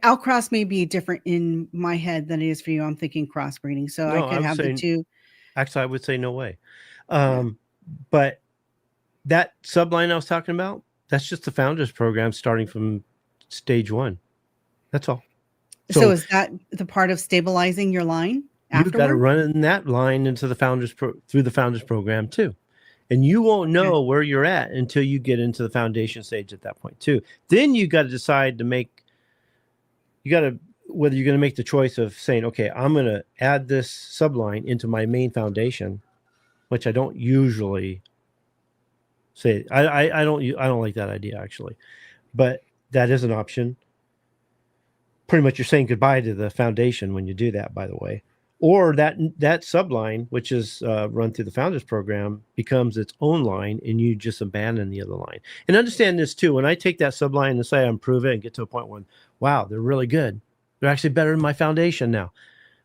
outcross may be different in my head than it is for you. I'm thinking crossbreeding, so I No, could have the two. actually, I would say no way. Yeah. But that subline I was talking about, that's just the founders program starting from stage 1. That's all. So is that the part of stabilizing your line You've got to afterward? run that line into the through the founders program too. And you won't know where you're at until you get into the foundation stage at that point too. Then you got to decide whether you're going to make the choice of saying, okay, I'm going to add this subline into my main foundation, which I don't usually say. I don't like that idea actually, but that is an option. Pretty much you're saying goodbye to the foundation when you do that, by the way. Or that subline, which is run through the founders program, becomes its own line, and you just abandon the other line. And understand this too. When I take that subline and say I improve it and get to a point when, wow, they're really good. They're actually better than my foundation now.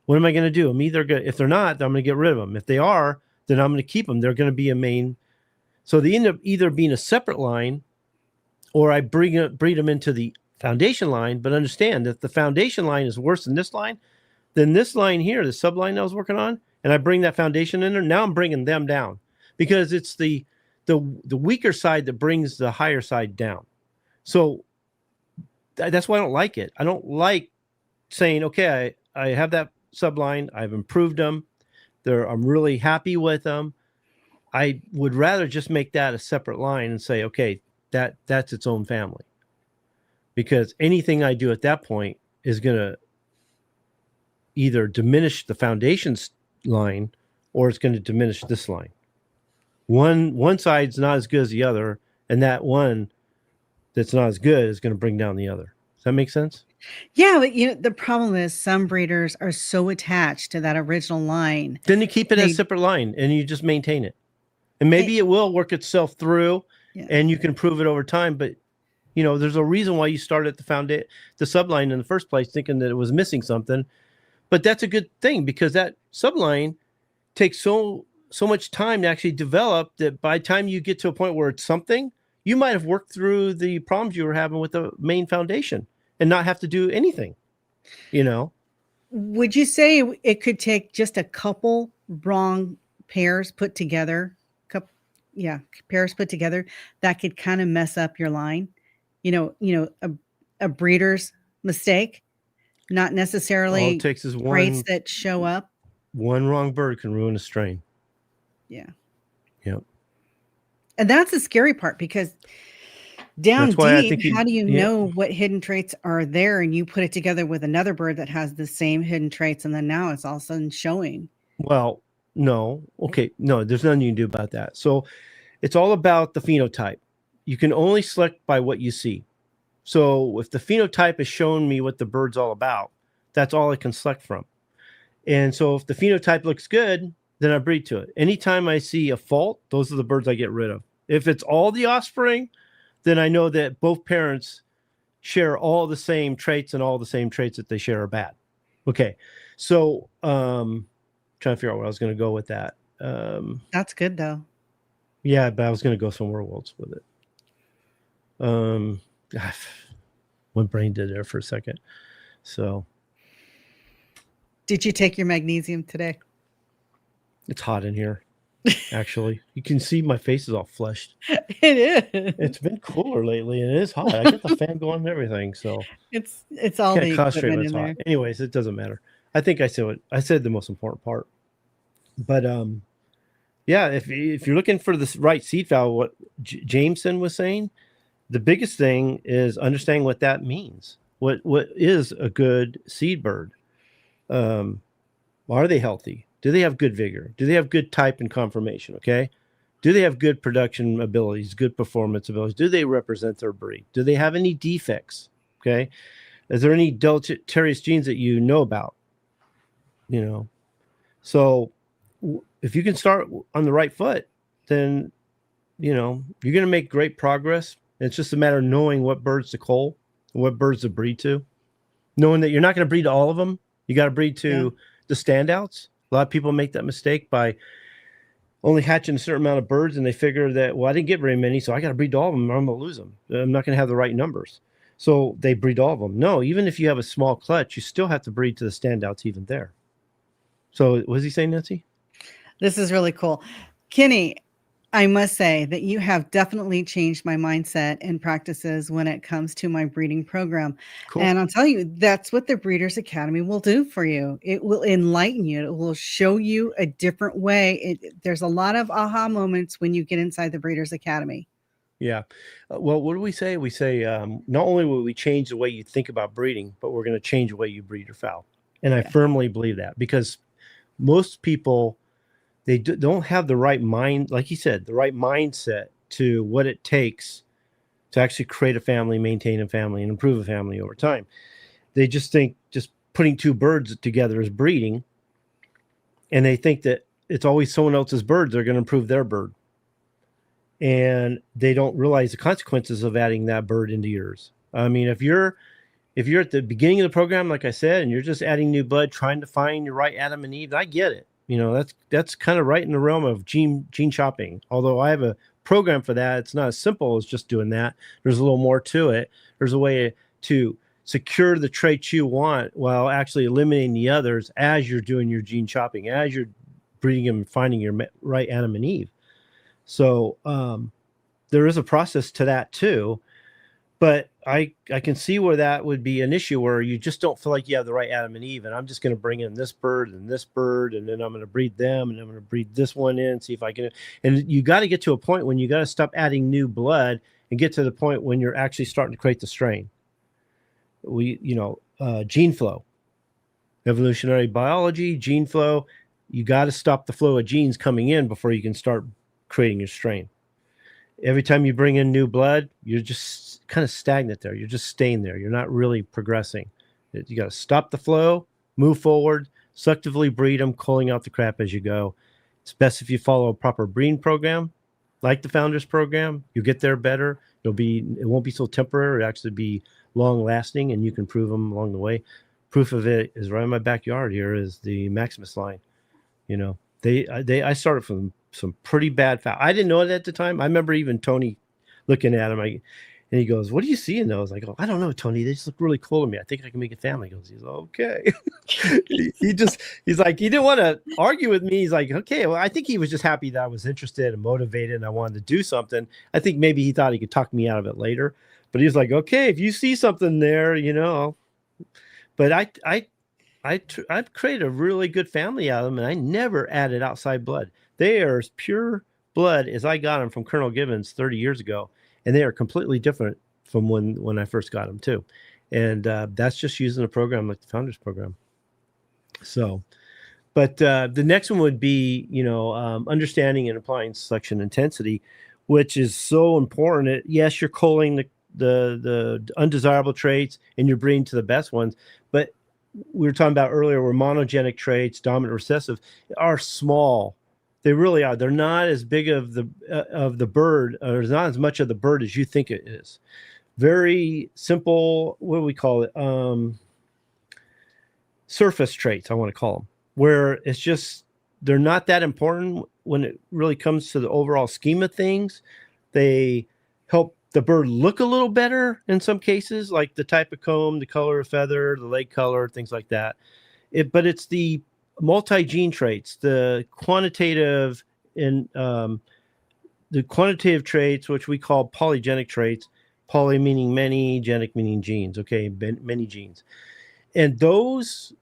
What am I going to do? I'm either good. If they're not, I'm going to get rid of them. If they are, then I'm going to keep them. They're going to be a main. So they end up either being a separate line, or I breed them into the foundation line. But understand that the foundation line is worse than this line. Then this line here, the subline I was working on, and I bring that foundation in there. Now I'm bringing them down because it's the weaker side that brings the higher side down. So that's why I don't like it. I don't like saying, okay, I have that subline. I've improved them. I'm really happy with them. I would rather just make that a separate line and say, okay, that's its own family. Because anything I do at that point is going to either diminish the foundation's line, or it's going to diminish this line. One side's not as good as the other, and that one that's not as good is going to bring down the other. Does that make sense? Yeah, but the problem is some breeders are so attached to that original line. Then you keep it as a separate line, and you just maintain it. And maybe it will work itself through, and you can improve it over time. But there's a reason why you started the subline in the first place, thinking that it was missing something. But that's a good thing, because that subline takes so much time to actually develop that by the time you get to a point where it's something, you might have worked through the problems you were having with the main foundation and not have to do anything, Would you say it could take just a couple wrong pairs put together? Pairs put together that could kind of mess up your line? A breeder's mistake. Not necessarily all it takes is traits that show up. One wrong bird can ruin a strain. Yeah. Yep. And that's the scary part, because down deep, how do you know what hidden traits are there, and you put it together with another bird that has the same hidden traits, and then now it's all of a sudden showing? Well, no. Okay. No, there's nothing you can do about that. So it's all about the phenotype. You can only select by what you see. So if the phenotype has shown me what the bird's all about, that's all I can select from. And so if the phenotype looks good, then I breed to it. Anytime I see a fault, those are the birds I get rid of. If it's all the offspring, then I know that both parents share all the same traits, and all the same traits that they share are bad. Okay. So trying to figure out where I was going to go with that. That's good though. Yeah, but I was going to go somewhere else with it. My brain did there for a second. So, did you take your magnesium today? It's hot in here. Actually, you can see my face is all flushed. It is. It's been cooler lately, and it is hot. I got the fan going and everything, so it's all the equipment in hot. there. Anyways, it doesn't matter. I think I said the most important part. But yeah, if you're looking for the right seed fowl, what Jameson was saying, the biggest thing is understanding what that means. What is a good seed bird? Are they healthy? Do they have good vigor? Do they have good type and conformation? Okay. Do they have good production abilities, good performance abilities? Do they represent their breed? Do they have any defects? Okay. Is there any deleterious genes that you know about? So if you can start on the right foot, then, you're going to make great progress. It's just a matter of knowing what birds to cull and what birds to breed to. Knowing that you're not going to breed to all of them. You got to breed to the standouts. A lot of people make that mistake by only hatching a certain amount of birds, and they figure that, well, I didn't get very many, so I got to breed to all of them or I'm going to lose them. I'm not going to have the right numbers. So they breed all of them. No, even if you have a small clutch, you still have to breed to the standouts even there. So what was he saying, Nancy? This is really cool. Kenny, I must say that you have definitely changed my mindset and practices when it comes to my breeding program. Cool. And I'll tell you, that's what the Breeders Academy will do for you. It will enlighten you. It will show you a different way. There's a lot of aha moments when you get inside the Breeders Academy. Yeah. Well, what do we say? We say not only will we change the way you think about breeding, but we're going to change the way you breed your fowl. And I firmly believe that, because most people, they don't have the right mind, like you said, the right mindset to what it takes to actually create a family, maintain a family, and improve a family over time. They just think just putting two birds together is breeding, and they think that it's always someone else's birds that are going to improve their bird. And they don't realize the consequences of adding that bird into yours. I mean, if you're at the beginning of the program, like I said, and you're just adding new blood, trying to find your right Adam and Eve, I get it. You know, that's kind of right in the realm of gene shopping. Although I have a program for that, it's not as simple as just doing that. There's a little more to it. There's a way to secure the traits you want while actually eliminating the others as you're doing your gene shopping, as you're breeding them and finding your right Adam and Eve. So there is a process to that too. But I can see where that would be an issue, where you just don't feel like you have the right Adam and Eve, and I'm just going to bring in this bird, and then I'm going to breed them, and I'm going to breed this one in, see if I can. And you got to get to a point when you got to stop adding new blood and get to the point when you're actually starting to create the strain. Gene flow, evolutionary biology, gene flow. You got to stop the flow of genes coming in before you can start creating your strain. Every time you bring in new blood, you're just kind of stagnant there. You're just staying there. You're not really progressing. You got to stop the flow, move forward, selectively breed them, culling out the crap as you go. It's best if you follow a proper breeding program, like the Founders program. You'll get there better. It won't be so temporary. It'll actually be long lasting, and you can prove them along the way. Proof of it is right in my backyard. Here is the Maximus line. You know, I started from some pretty bad foul. I didn't know it at the time. I remember even Tony looking at him, and he goes, "What do you see in those?" I go, "I don't know, Tony. They just look really cool to me. I think I can make a family." He goes, "He's okay." he's like, he didn't want to argue with me. He's like, "Okay." Well, I think he was just happy that I was interested and motivated and I wanted to do something. I think maybe he thought he could talk me out of it later, but he was like, "Okay, if you see something there, you know." But I've created a really good family out of them, and I never added outside blood. They are as pure blood as I got them from Colonel Gibbons 30 years ago, and they are completely different from when I first got them too. And that's just using a program like the Founders program. So, but the next one would be, understanding and applying selection intensity, which is so important. Yes, you're culling the undesirable traits and you're breeding to the best ones, but we were talking about earlier where monogenic traits, dominant recessive, are small. They really are. They're not as big of the bird, or there's not as much of the bird as you think it is. Very simple, what do we call it? Surface traits, I want to call them, where it's just, they're not that important when it really comes to the overall scheme of things. They help the bird look a little better in some cases, like the type of comb, the color of feather, the leg color, things like that. But it's the multi-gene traits, the quantitative traits, which we call polygenic traits. Poly meaning many, genic meaning genes. Okay, many genes. And those,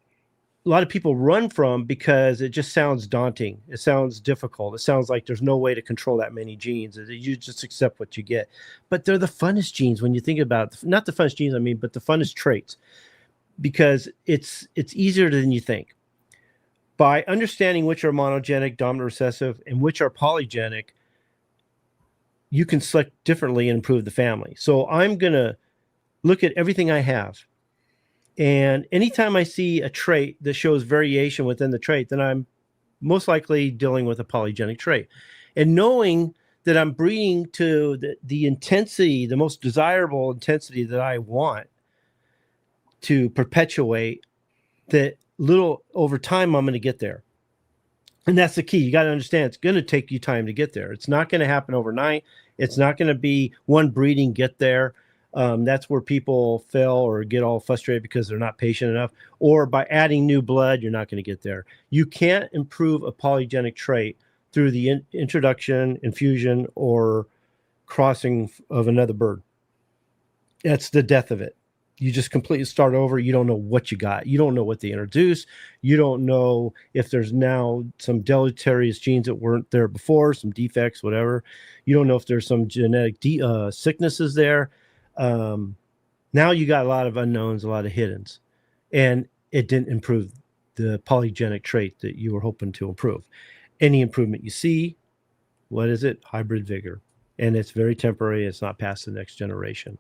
a lot of people run from because it just sounds daunting. It sounds difficult. It sounds like there's no way to control that many genes. You just accept what you get. But they're the funnest genes when you think about it. Not the funnest genes, but the funnest traits, because it's easier than you think. By understanding which are monogenic, dominant recessive, and which are polygenic, you can select differently and improve the family. So I'm going to look at everything I have. And anytime I see a trait that shows variation within the trait, then I'm most likely dealing with a polygenic trait. And knowing that I'm breeding to the intensity, the most desirable intensity that I want to perpetuate, that little over time, I'm going to get there. And that's the key. You got to understand, it's going to take you time to get there. It's not going to happen overnight. It's not going to be one breeding get there. That's where people fail or get all frustrated because they're not patient enough. Or by adding new blood, you're not going to get there. You can't improve a polygenic trait through the introduction, infusion, or crossing of another bird. That's the death of it. You just completely start over. You don't know what you got. You don't know what they introduced. You don't know if there's now some deleterious genes that weren't there before, some defects, whatever. You don't know if there's some genetic sicknesses there. Now you got a lot of unknowns, a lot of hiddens, and it didn't improve the polygenic trait that you were hoping to improve. Any improvement you see, what is it? Hybrid vigor. And it's very temporary. It's not past the next generation.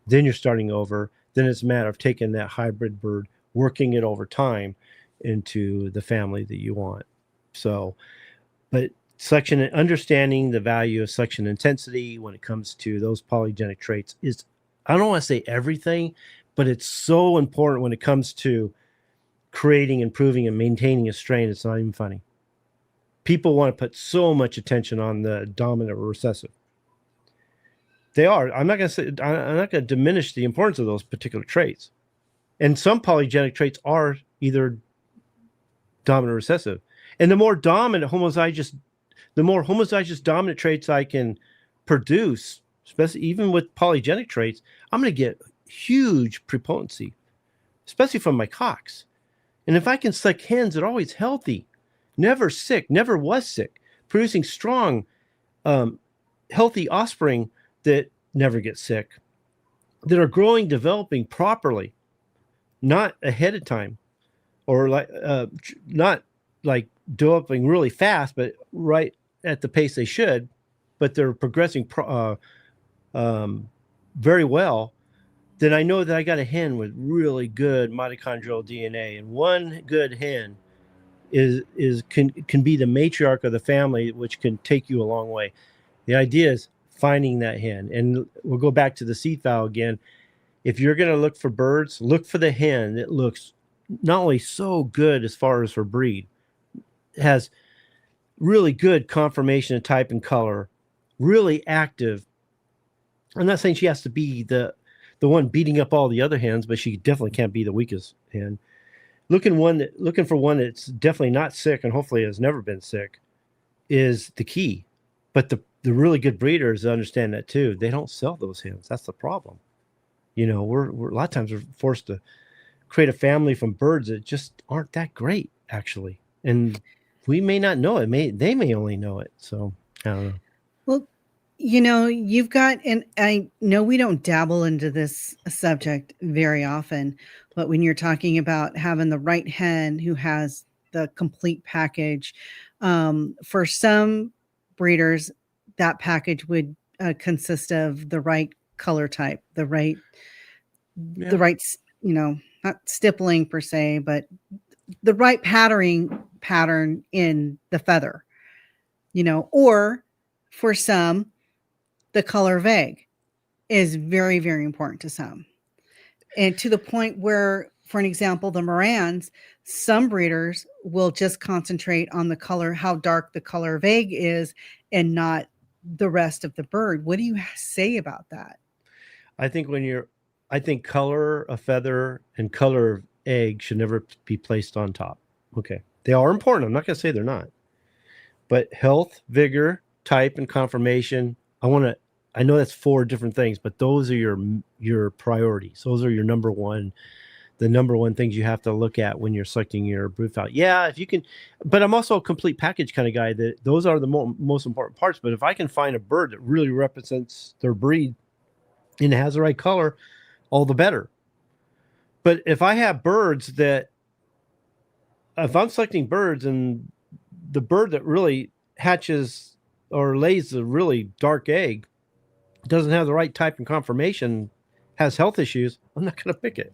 Then you're starting over. Then it's a matter of taking that hybrid bird, working it over time into the family that you want. So, but selection and understanding the value of selection intensity when it comes to those polygenic traits is, I don't want to say everything, but it's so important when it comes to creating, improving, and maintaining a strain. It's not even funny. People want to put so much attention on the dominant or recessive. They are. I'm not going to diminish the importance of those particular traits. And some polygenic traits are either dominant or recessive. And the more homozygous dominant traits I can produce, especially even with polygenic traits, I'm going to get huge prepotency, especially from my cocks. And if I can select hens that are always healthy, never sick, never was sick, producing strong, healthy offspring that never get sick, that are growing, developing properly, not ahead of time, or not like developing really fast, but right at the pace they should, but they're progressing very well, then I know that I got a hen with really good mitochondrial DNA, and one good hen can be the matriarch of the family, which can take you a long way. The idea is finding that hen, and we'll go back to the seed fowl again. If you're going to look for birds, look for the hen that looks not only so good as far as her breed, has really good conformation of type and color, really active. I'm not saying she has to be the one beating up all the other hens, but she definitely can't be the weakest hen. Looking for one that's definitely not sick and hopefully has never been sick is the key. But the really good breeders understand that too. They don't sell those hens. That's the problem. You know, we're a lot of times we're forced to create a family from birds that just aren't that great, actually. And we may not know it. They may only know it. So I don't know. Well, you know, you've got, and I know we don't dabble into this subject very often, but when you're talking about having the right hen who has the complete package, for some breeders, that package would consist of the right color type, the right, you know, not stippling per se, but the right pattern in the feather, you know, or for some, the color of egg is very, very important to some. And to the point where, for an example, the Morans, some breeders will just concentrate on the color, how dark the color of egg is, and not the rest of the bird. What do you say about that? I think color of feather and color of egg should never be placed on top. Okay. They are important. I'm not going to say they're not. But health, vigor, type, and conformation, I know that's 4 different things, but those are your priorities. Those are the number one things you have to look at when you're selecting your brood fowl. Yeah, if you can, but I'm also a complete package kind of guy that those are the most important parts. But if I can find a bird that really represents their breed and has the right color, all the better. But if I have birds if I'm selecting birds and the bird that really hatches or lays a really dark egg doesn't have the right type and conformation, has health issues, I'm not going to pick it.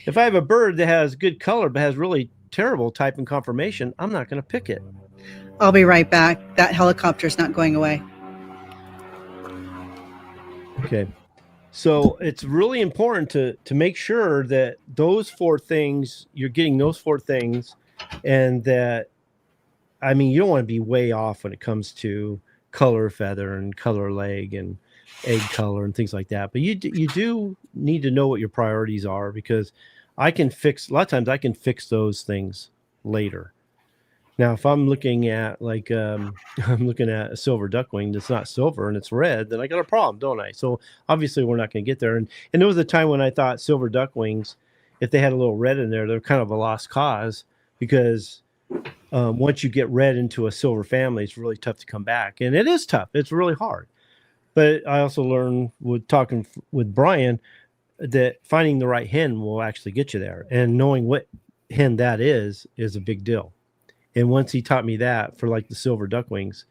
If I have a bird that has good color but has really terrible type and conformation, I'm not going to pick it. I'll be right back. That helicopter's not going away. Okay. So it's really important to make sure that those 4 things, you're getting those 4 things, and that, I mean, you don't want to be way off when it comes to color feather and color leg and egg color and things like that. But you do need to know what your priorities are, because a lot of times I can fix those things later. Now, if I'm looking at I'm looking at a silver duckwing that's not silver and it's red, then I got a problem, don't I? So obviously we're not going to get there. And there was a time when I thought silver duckwings, if they had a little red in there, they're kind of a lost cause, because once you get red into a silver family, it's really tough to come back. And it is tough. It's really hard. But I also learned with talking with Brian that finding the right hen will actually get you there. And knowing what hen that is a big deal. And once he taught me that for like the silver duckwings,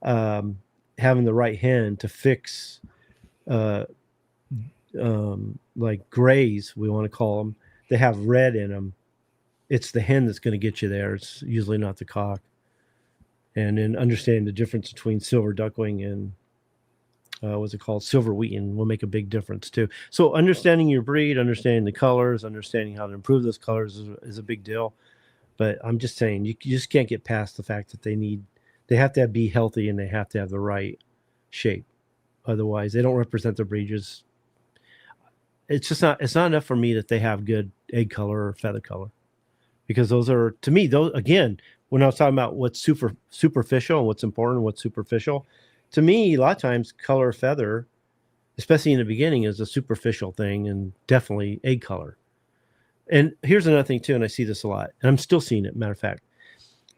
having the right hen to fix like grays, we want to call them, they have red in them. It's the hen that's going to get you there. It's usually not the cock. And then understanding the difference between silver duckling and what's it called, silver wheaten, will make a big difference too. So understanding your breed, understanding the colors, understanding how to improve those colors is a big deal. But I'm just saying, you just can't get past the fact that they have to be healthy and they have to have the right shape. Otherwise, they don't represent the breed. It's not enough for me that they have good egg color or feather color, because those are, to me, those, again, when I was talking about what's superficial and what's important and what's superficial, to me, a lot of times color, feather, especially in the beginning, is a superficial thing, and definitely egg color. And here's another thing too, and I see this a lot, and I'm still seeing it, matter of fact,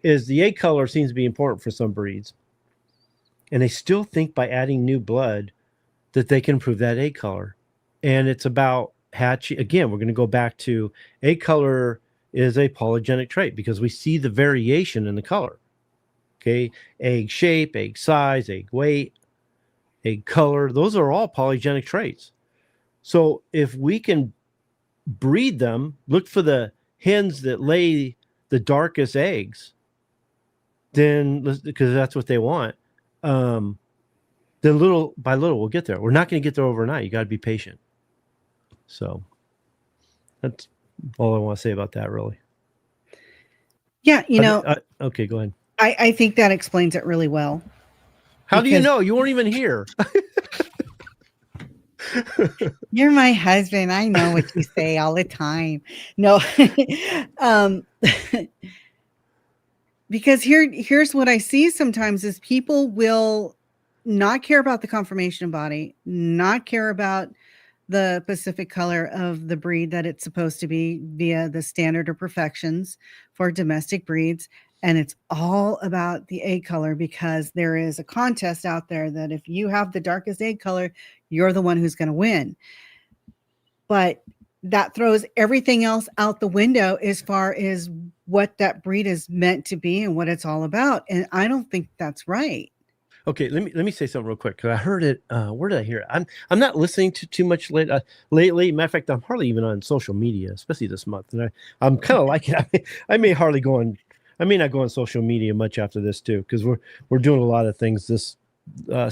is the egg color seems to be important for some breeds. And they still think by adding new blood that they can improve that egg color. And it's about hatching. Again, we're going to go back to egg color is a polygenic trait, because we see the variation in the color. Okay, egg shape, egg size, egg weight, egg color, those are all polygenic traits. So if we can breed them, look for the hens that lay the darkest eggs, then, because that's what they want, then little by little we'll get there. We're not going to get there overnight. You got to be patient. So that's all I want to say about that, really. Yeah, okay, go ahead. I think that explains it really well. How do you know? You weren't even here. You're my husband. I know what you say all the time. No, because here's what I see sometimes is people will not care about the conformation body, not care about the specific color of the breed that it's supposed to be via the standard or perfections for domestic breeds. And it's all about the egg color, because there is a contest out there that if you have the darkest egg color, you're the one who's going to win. But that throws everything else out the window as far as what that breed is meant to be and what it's all about. And I don't think that's right. Okay, let me say something real quick, because I heard it. Where did I hear it? I'm not listening to too much lately. Matter of fact, I'm hardly even on social media, especially this month. And I'm kind of like it. I may not go on social media much after this too, because we're doing a lot of things this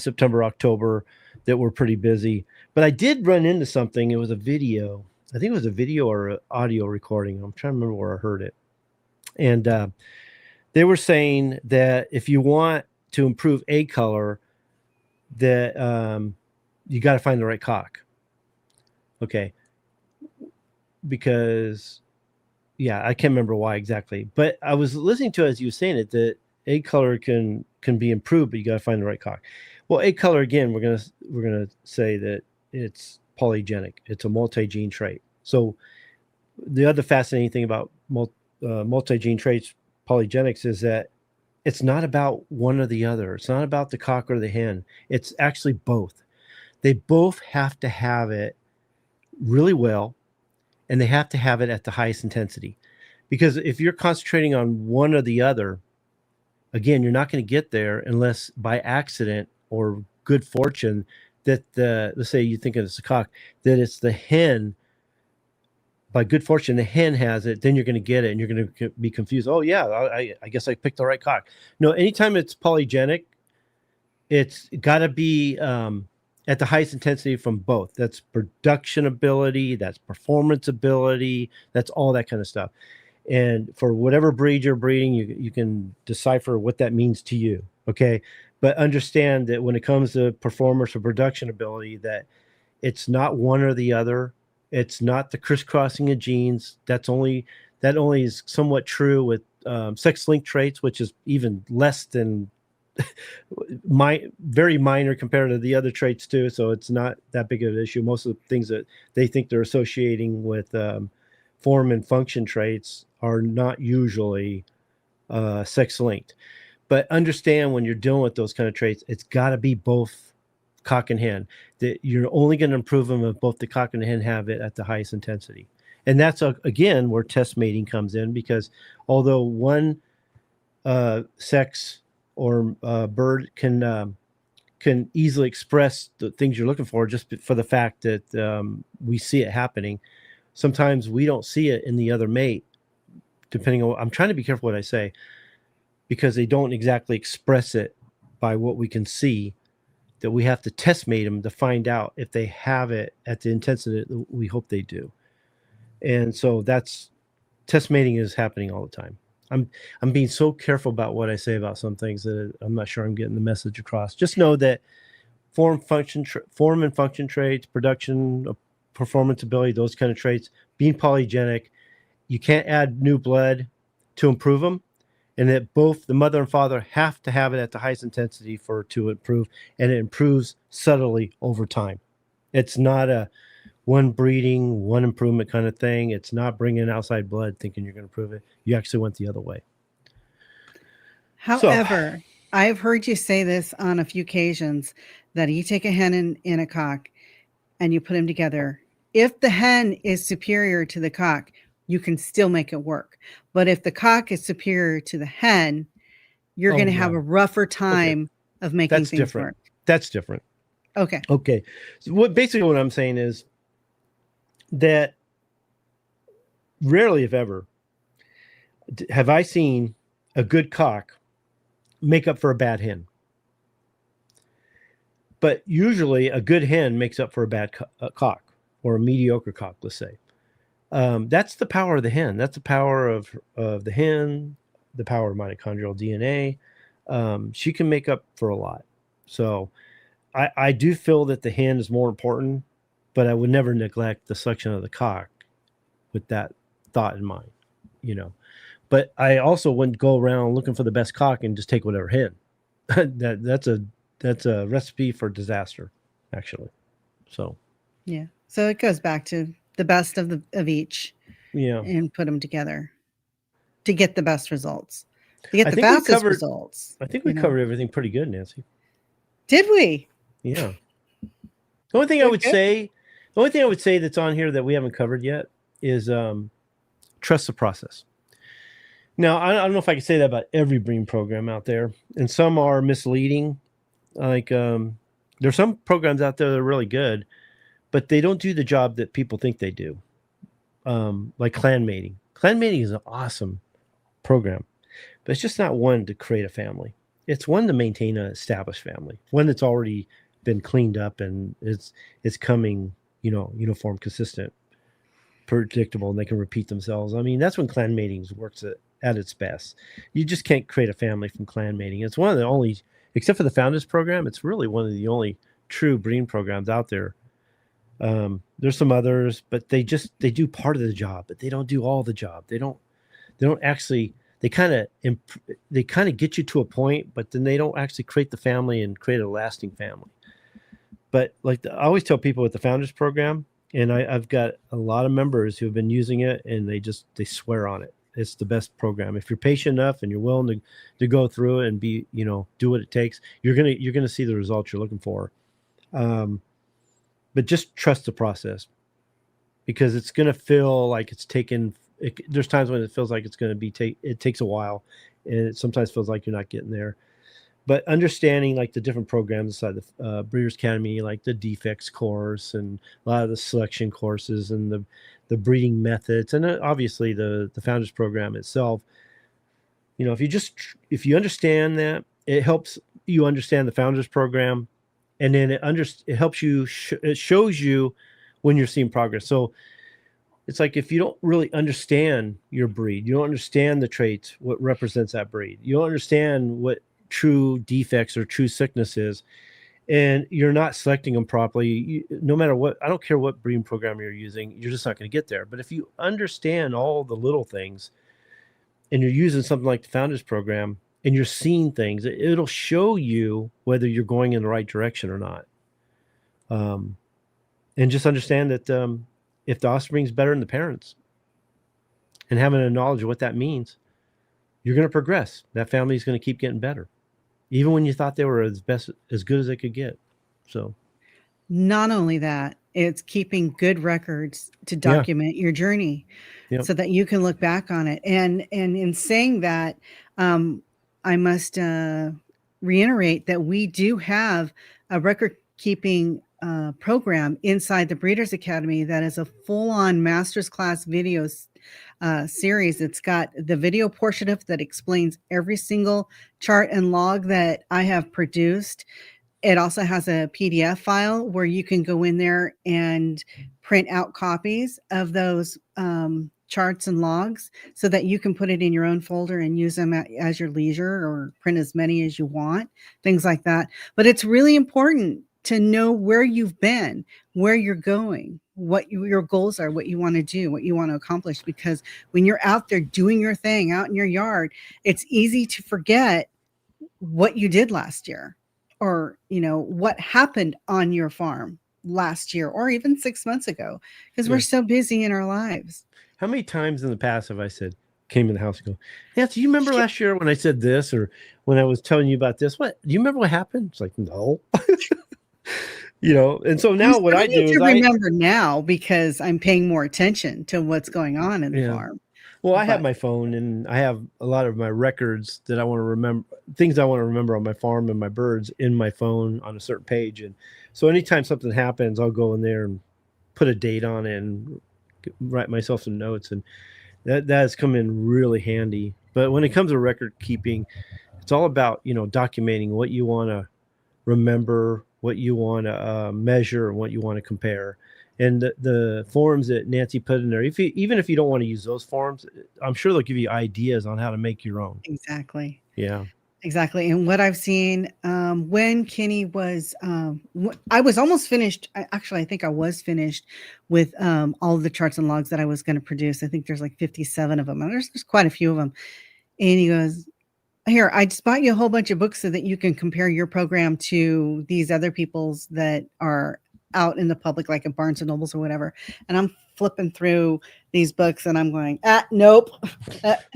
September, October that we're pretty busy. But I did run into something. It was a video. I think it was a video or an audio recording. I'm trying to remember where I heard it. And they were saying that if you want to improve egg color, that you got to find the right cock. Okay. Because, yeah, I can't remember why exactly, but I was listening to, as you were saying it, that egg color can be improved, but you got to find the right cock. Well, egg color, again, we're gonna say that it's polygenic. It's a multi-gene trait. So the other fascinating thing about multi-gene traits, polygenics, is that it's not about one or the other. It's not about the cock or the hen. It's actually both. They both have to have it really well, and they have to have it at the highest intensity. Because if you're concentrating on one or the other, again, you're not going to get there unless by accident or good fortune that let's say you think it's a cock, that it's the hen. By good fortune, the hen has it, then you're going to get it, and you're going to be confused. Oh yeah, I guess I picked the right cock. No, anytime it's polygenic, it's got to be at the highest intensity from both. That's production ability, that's performance ability, that's all that kind of stuff. And for whatever breed you're breeding, you can decipher what that means to you. Okay. but understand that when it comes to performance or production ability, that it's not one or the other. It's not the crisscrossing of genes. That only is somewhat true with sex-linked traits, which is even less than very minor compared to the other traits too. So it's not that big of an issue. Most of the things that they think they're associating with form and function traits are not usually sex-linked. But understand when you're dealing with those kind of traits, it's got to be both cock and hen. That you're only going to improve them if both the cock and the hen have it at the highest intensity. And that's again where test mating comes in, because although one sex or bird can easily express the things you're looking for just for the fact that we see it happening, sometimes we don't see it in the other mate. Depending on, I'm trying to be careful what I say, because they don't exactly express it by what we can see, that we have to test mate them to find out if they have it at the intensity that we hope they do. And so that's test mating is happening all the time. I'm being so careful about what I say about some things that I'm not sure I'm getting the message across. Just know that form and function traits, production, performance ability, those kind of traits, being polygenic, you can't add new blood to improve them, and that both the mother and father have to have it at the highest intensity to improve, and it improves subtly over time. It's not a one breeding, one improvement kind of thing. It's not bringing outside blood thinking you're going to improve it. You actually went the other way. However, I've heard you say this on a few occasions, that you take a hen and a cock and you put them together. If the hen is superior to the cock, you can still make it work. But if the cock is superior to the hen, you're going to have a rougher time of making things work. That's different. Okay. So basically what I'm saying is that rarely, if ever, have I seen a good cock make up for a bad hen. But usually a good hen makes up for a bad cock, or a mediocre cock, let's say. That's the power of the hen. That's the power of the hen, the power of mitochondrial DNA. She can make up for a lot. So I do feel that the hen is more important, but I would never neglect the selection of the cock with that thought in mind, But I also wouldn't go around looking for the best cock and just take whatever hen. That's a recipe for disaster, actually. So yeah. So it goes back to the best of each, and put them together to get the best results, to get the fastest results. I think we covered everything pretty good, Nancy. Did we? Yeah. The only thing I would say that's on here that we haven't covered yet is trust the process. Now, I don't know if I can say that about every breeding program out there, and some are misleading. Like there's some programs out there that are really good, but they don't do the job that people think they do. Like clan mating. Clan mating is an awesome program, but it's just not one to create a family. It's one to maintain an established family, one that's already been cleaned up and it's coming, uniform, consistent, predictable, and they can repeat themselves. I mean, that's when clan mating works at its best. You just can't create a family from clan mating. It's one of the only, except for the Founders program, it's really one of the only true breeding programs out there. There's some others, but they do part of the job, but they don't do all the job. They don't actually, they kind of get you to a point, but then they don't actually create the family and create a lasting family. But I always tell people with the Founders program, and I've got a lot of members who have been using it, and they swear on it. It's the best program. If you're patient enough and you're willing to go through it and be, do what it takes, you're gonna see the results you're looking for. But just trust the process, because it's gonna feel like it's taken. There's times when it feels like it's gonna be it takes a while, and it sometimes feels like you're not getting there. But understanding like the different programs inside the Breeders' Academy, like the defects course and a lot of the selection courses and the breeding methods, and obviously the Founders program itself. If you understand that, it helps you understand the Founders program, and then it helps you. It shows you when you're seeing progress. So it's like if you don't really understand your breed, you don't understand the traits, what represents that breed, you don't understand what true defects or true sicknesses, and you're not selecting them properly, no matter what, I don't care what breeding program you're using, you're just not going to get there. But if you understand all the little things and you're using something like the Founders Program and you're seeing things, it'll show you whether you're going in the right direction or not. And just understand that if the offspring's better than the parents and having a knowledge of what that means, you're going to progress. That family is going to keep getting better, even when you thought they were as good as they could get. So not only that, it's keeping good records to document your journey so that you can look back on it. And in saying that, I must reiterate that we do have a record keeping program inside the Breeders Academy that is a full-on master's class videos series. It's got the video portion of that explains every single chart and log that I have produced. It also has a PDF file where you can go in there and print out copies of those charts and logs so that you can put it in your own folder and use them as your leisure, or print as many as you want, things like that. But it's really important to know where you've been, where you're going, what your goals are, what you want to do, what you want to accomplish. Because when you're out there doing your thing out in your yard, it's easy to forget what you did last year, or, what happened on your farm last year, or even 6 months ago, because we're so busy in our lives. How many times in the past have I came in the house and go, Nancy, you remember last year when I said this, or when I was telling you about this? What, do you remember what happened? It's like, no. And so now what I do is I remember now, because I'm paying more attention to what's going on in the farm. Well, I have my phone, and I have a lot of my records that I want to remember, things I want to remember on my farm and my birds in my phone on a certain page. And so anytime something happens, I'll go in there and put a date on it and write myself some notes. And that has come in really handy. But when it comes to record keeping, it's all about, documenting what you want to remember, what you want to measure, and what you want to compare. And the forms that Nancy put in there, even if you don't want to use those forms, I'm sure they'll give you ideas on how to make your own. Exactly. Yeah. Exactly. And what I've seen when Kenny was, I was almost finished. Actually, I think I was finished with all of the charts and logs that I was going to produce. I think there's like 57 of them. And there's quite a few of them. And he goes, here, I just bought you a whole bunch of books so that you can compare your program to these other people's that are out in the public, like at Barnes and Nobles or whatever. And I'm flipping through these books and I'm going, nope.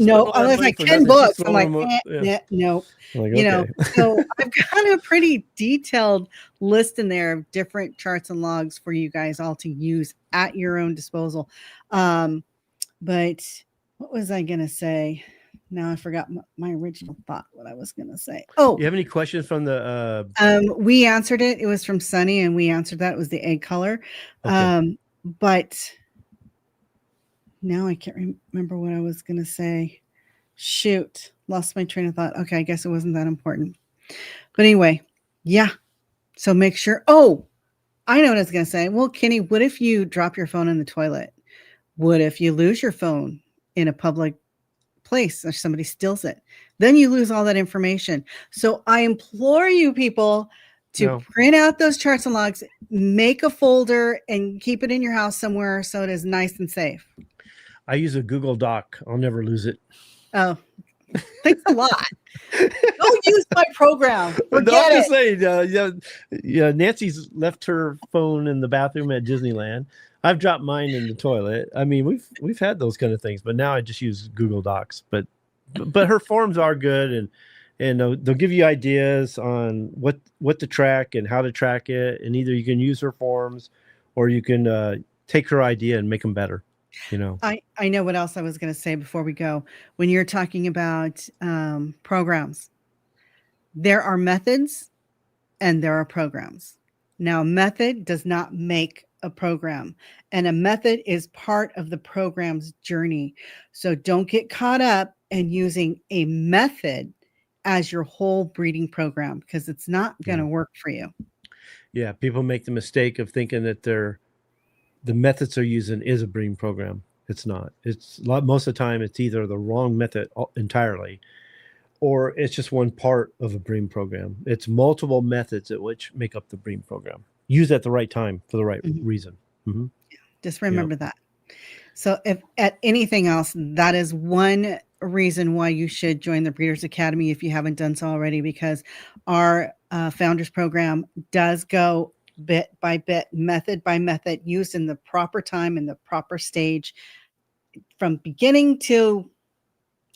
Nope. I was like 10 books. I'm like, nope. Like, okay. So I've got a pretty detailed list in there of different charts and logs for you guys all to use at your own disposal. But what was I going to say? Now I forgot my original thought, what I was going to say. Oh, you have any questions from the, we answered it. It was from Sunny, and we answered that. It was the egg color. Okay. But now I can't remember what I was going to say. Shoot, lost my train of thought. Okay. I guess it wasn't that important, but anyway, yeah. So make sure. Oh, I know what I was going to say. Well, Kenny, what if you drop your phone in the toilet? What if you lose your phone in a public place, or somebody steals it? Then you lose all that information. So I implore you people to print out those charts and logs, make a folder, and keep it in your house somewhere so it is nice and safe. I use a Google Doc. I'll never lose it. Oh, thanks a lot. Don't use my program. Forget I'm just saying, Nancy's left her phone in the bathroom at Disneyland. I've dropped mine in the toilet. I mean, we've had those kind of things, but now I just use Google Docs. But her forms are good, and they'll give you ideas on what to track and how to track it. And either you can use her forms, or you can take her idea and make them better. I know what else I was going to say before we go. When you're talking about programs, there are methods and there are programs. Now, method does not make a program, and a method is part of the program's journey. So don't get caught up in using a method as your whole breeding program, because it's not going to work for you. Yeah, people make the mistake of thinking that the methods they're using is a breeding program. It's not. Most of the time it's either the wrong method entirely, or it's just one part of a breeding program. It's multiple methods at which make up the breeding program. Use at the right time for the right reason. Mm-hmm. Just remember that. So if at anything else, that is one reason why you should join the Breeders Academy if you haven't done so already, because our founders program does go bit by bit, method by method, used in the proper time and the proper stage from beginning to,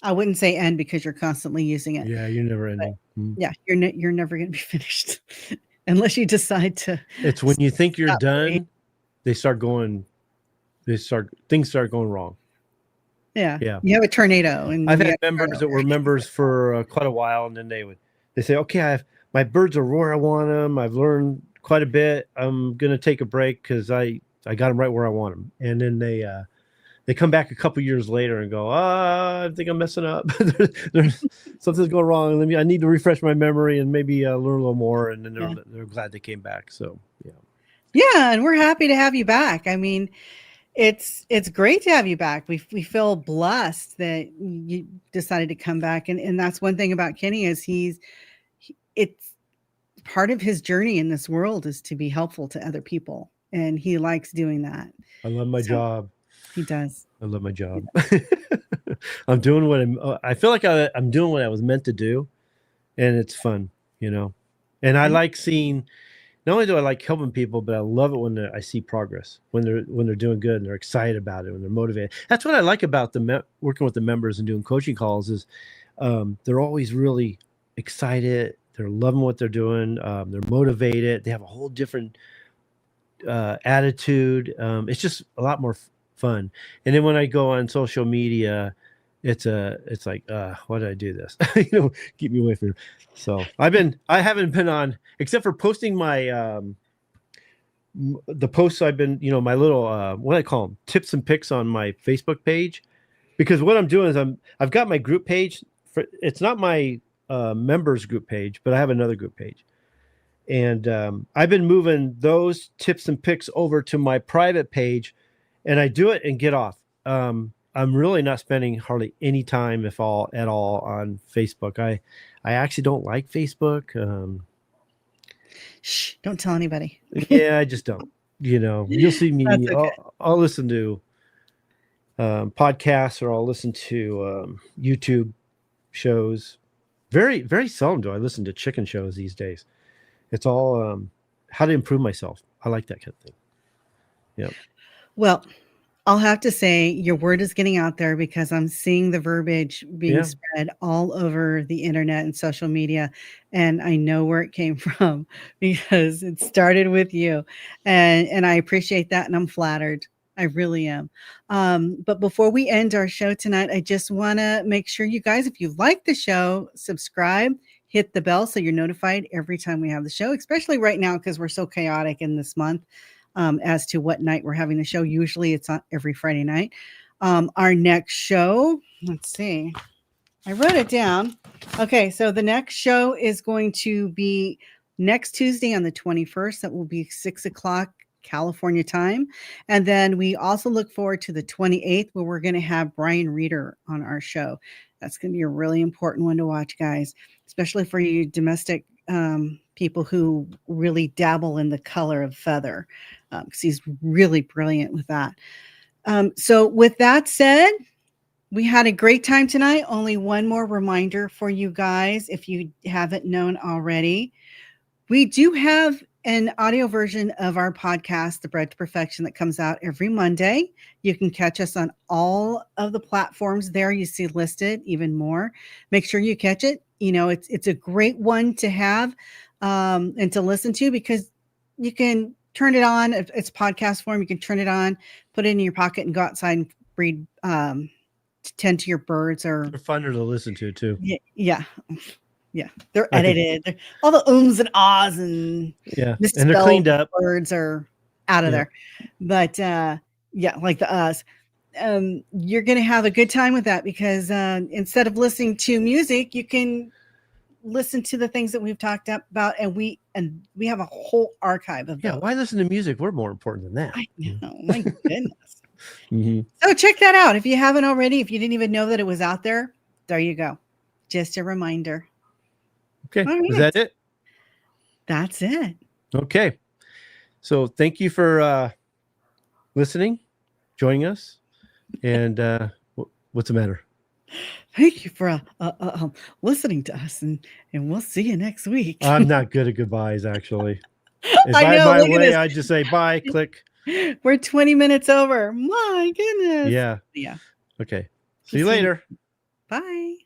I wouldn't say end because you're constantly using it. Yeah, you're never ending. Yeah, you're never going to be finished unless you decide to. It's when you think you're done, things start going wrong. Yeah. You have a tornado, and I've had members that were members for quite a while, and then they say, okay, my birds are where I want them. I've learned quite a bit. I'm gonna take a break because I got them right where I want them. And then they come back a couple years later and go, I think I'm messing up. There's something's going wrong. I need to refresh my memory and maybe learn a little more. And then they're glad they came back. So yeah, and we're happy to have you back. I mean, it's great to have you back. We feel blessed that you decided to come back, and that's one thing about Kenny is it's part of his journey in this world is to be helpful to other people, and he likes doing that. I love my job. He does. I love my job. I'm doing what I feel like I'm doing what I was meant to do, and it's fun, And I like seeing. Not only do I like helping people, but I love it when I see progress, when they're doing good and they're excited about it, when they're motivated. That's what I like about working with the members and doing coaching calls is they're always really excited. They're loving what they're doing. They're motivated. They have a whole different attitude. It's just a lot more fun. And then when I go on social media, it's like, why did I do this? Keep me away from here. So I haven't been on, except for posting my, the posts I've been, my little, what I call them, tips and picks on my Facebook page, because what I'm doing is I've got my group page it's not my members group page, but I have another group page. And I've been moving those tips and picks over to my private page, and I do it and get off. I'm really not spending hardly any time, if all at all, on Facebook. I actually don't like Facebook. Shh, don't tell anybody. Yeah, I just don't. You'll see me. Okay. I'll listen to podcasts, or I'll listen to YouTube shows. Very, very seldom do I listen to chicken shows these days. It's all how to improve myself. I like that kind of thing. Yeah. Well, I'll have to say your word is getting out there, because I'm seeing the verbiage being spread all over the internet and social media. And I know where it came from, because it started with you. And I appreciate that. And I'm flattered. I really am. But before we end our show tonight, I just want to make sure you guys, if you like the show, subscribe, hit the bell so you're notified every time we have the show, especially right now, because we're so chaotic in this month. As to what night we're having the show. Usually it's on every Friday night. Our next show, let's see. I wrote it down. Okay, so the next show is going to be next Tuesday on the 21st. That will be 6 o'clock California time. And then we also look forward to the 28th, where we're going to have Brian Reeder on our show. That's going to be a really important one to watch, guys, especially for you domestic people who really dabble in the color of feather, because he's really brilliant with that. So with that said, we had a great time tonight. Only one more reminder for you guys, if you haven't known already. We do have an audio version of our podcast, The Bred to Perfection, that comes out every Monday. You can catch us on all of the platforms there you see listed, even more. Make sure you catch it. It's a great one to have and to listen to, because you can turn it on. If it's podcast form, you can turn it on, put it in your pocket, and go outside and breed, tend to your birds. Or they're funner to listen to too. Yeah. They're edited. All the ums and ahs and and they're cleaned up. Words are out of there. But like the us. You're going to have a good time with that, because instead of listening to music, you can listen to the things that we've talked about, and we have a whole archive of those. Why listen to music? We're more important than that. I know. My goodness. So check that out if you haven't already. If you didn't even know that it was out there, there you go. Just a reminder. Okay. All Is right. that it? That's it. Okay. So thank you for listening, joining us. And what's the matter? Thank you for listening to us, and we'll see you next week. I'm not good at goodbyes, actually. If I I had know, my look at way, this. I'd just say bye, click. We're 20 minutes over. My goodness. Yeah. Yeah. Okay. See We'll you see you. later. Bye.